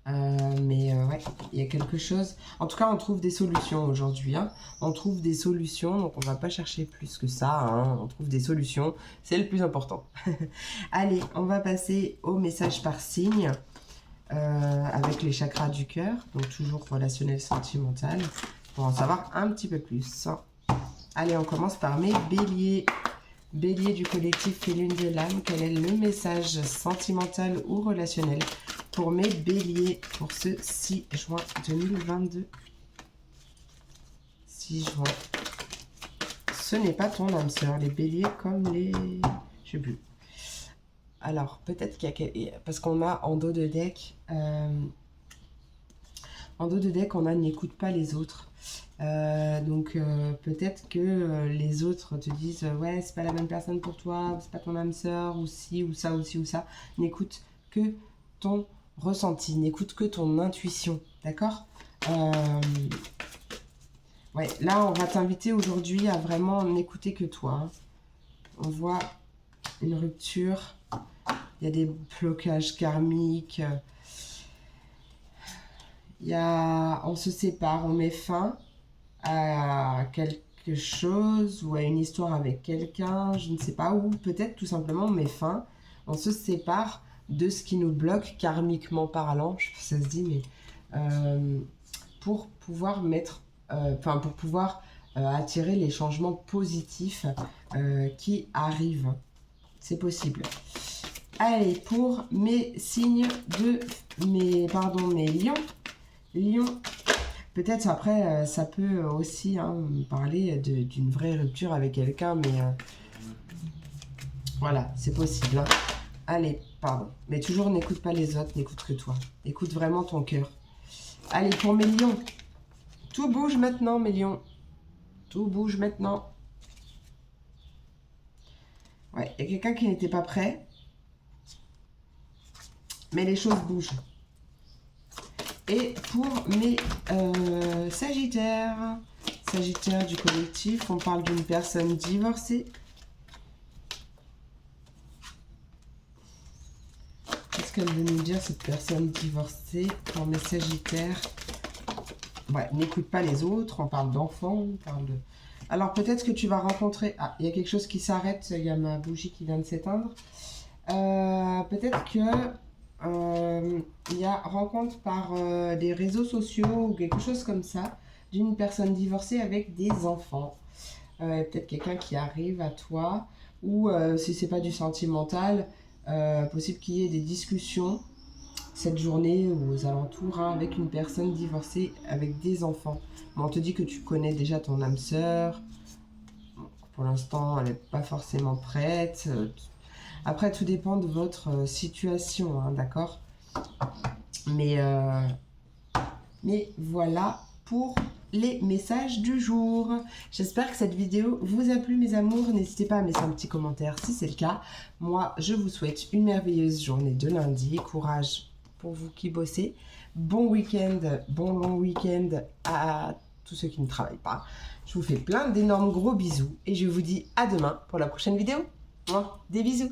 Mais ouais, il y a quelque chose. En tout cas, on trouve des solutions aujourd'hui. Hein. On trouve des solutions, donc on va pas chercher plus que ça. Hein. On trouve des solutions, c'est le plus important. Allez, on va passer au message par signe avec les chakras du cœur, donc toujours relationnel sentimental, pour en savoir un petit peu plus. Allez, on commence par mes béliers. Bélier du collectif Félune de l'âme, quel est le message sentimental ou relationnel pour mes béliers pour ce 6 juin 2022? 6 juin. Ce n'est pas ton âme sœur, les béliers comme les... Je sais plus. Alors, peut-être qu'il y a... Parce qu'on a en dos de deck... En dos de deck, on a n'écoute pas les autres. Donc peut-être que les autres te disent ouais c'est pas la bonne personne pour toi, c'est pas ton âme sœur, ou ci ou ça ou ci ou ça. N'écoute que ton ressenti, n'écoute que ton intuition, d'accord? Ouais, là on va t'inviter aujourd'hui à vraiment n'écouter que toi. Hein. On voit une rupture, il y a des blocages karmiques, on se sépare, on met fin à quelque chose ou à une histoire avec quelqu'un, je ne sais pas, ou peut-être tout simplement on met fin, on se sépare de ce qui nous bloque karmiquement parlant, je sais pas si ça se dit, mais pour pouvoir pour pouvoir attirer les changements positifs qui arrivent. C'est possible. Allez, pour mes signes mes lions. Lion. Peut-être après, ça peut aussi parler d'une vraie rupture avec quelqu'un, mais voilà, c'est possible. Hein. Allez, pardon. Mais toujours n'écoute pas les autres, n'écoute que toi. Écoute vraiment ton cœur. Allez, pour mes lions. Tout bouge maintenant, mes lions. Tout bouge maintenant. Ouais, il y a quelqu'un qui n'était pas prêt. Mais les choses bougent. Et pour mes sagittaires du collectif, on parle d'une personne divorcée. Qu'est-ce qu'elle veut nous dire, cette personne divorcée, pour mes sagittaires? Ouais, n'écoute pas les autres, on parle d'enfants, on parle de... Alors peut-être que tu vas rencontrer... Ah, il y a quelque chose qui s'arrête, il y a ma bougie qui vient de s'éteindre. Peut-être que il y a rencontre par des réseaux sociaux ou quelque chose comme ça d'une personne divorcée avec des enfants. Peut-être quelqu'un qui arrive à toi ou si c'est pas du sentimental, possible qu'il y ait des discussions cette journée ou aux alentours hein, avec une personne divorcée avec des enfants. Mais on te dit que tu connais déjà ton âme sœur. Pour l'instant, elle n'est pas forcément prête. Après, tout dépend de votre situation, hein, d'accord? Mais, euh, mais voilà pour les messages du jour. J'espère que cette vidéo vous a plu, mes amours. N'hésitez pas à me laisser un petit commentaire si c'est le cas. Moi, je vous souhaite une merveilleuse journée de lundi. Courage pour vous qui bossez. Bon week-end, bon long week-end à tous ceux qui ne travaillent pas. Je vous fais plein d'énormes gros bisous et je vous dis à demain pour la prochaine vidéo. Des bisous.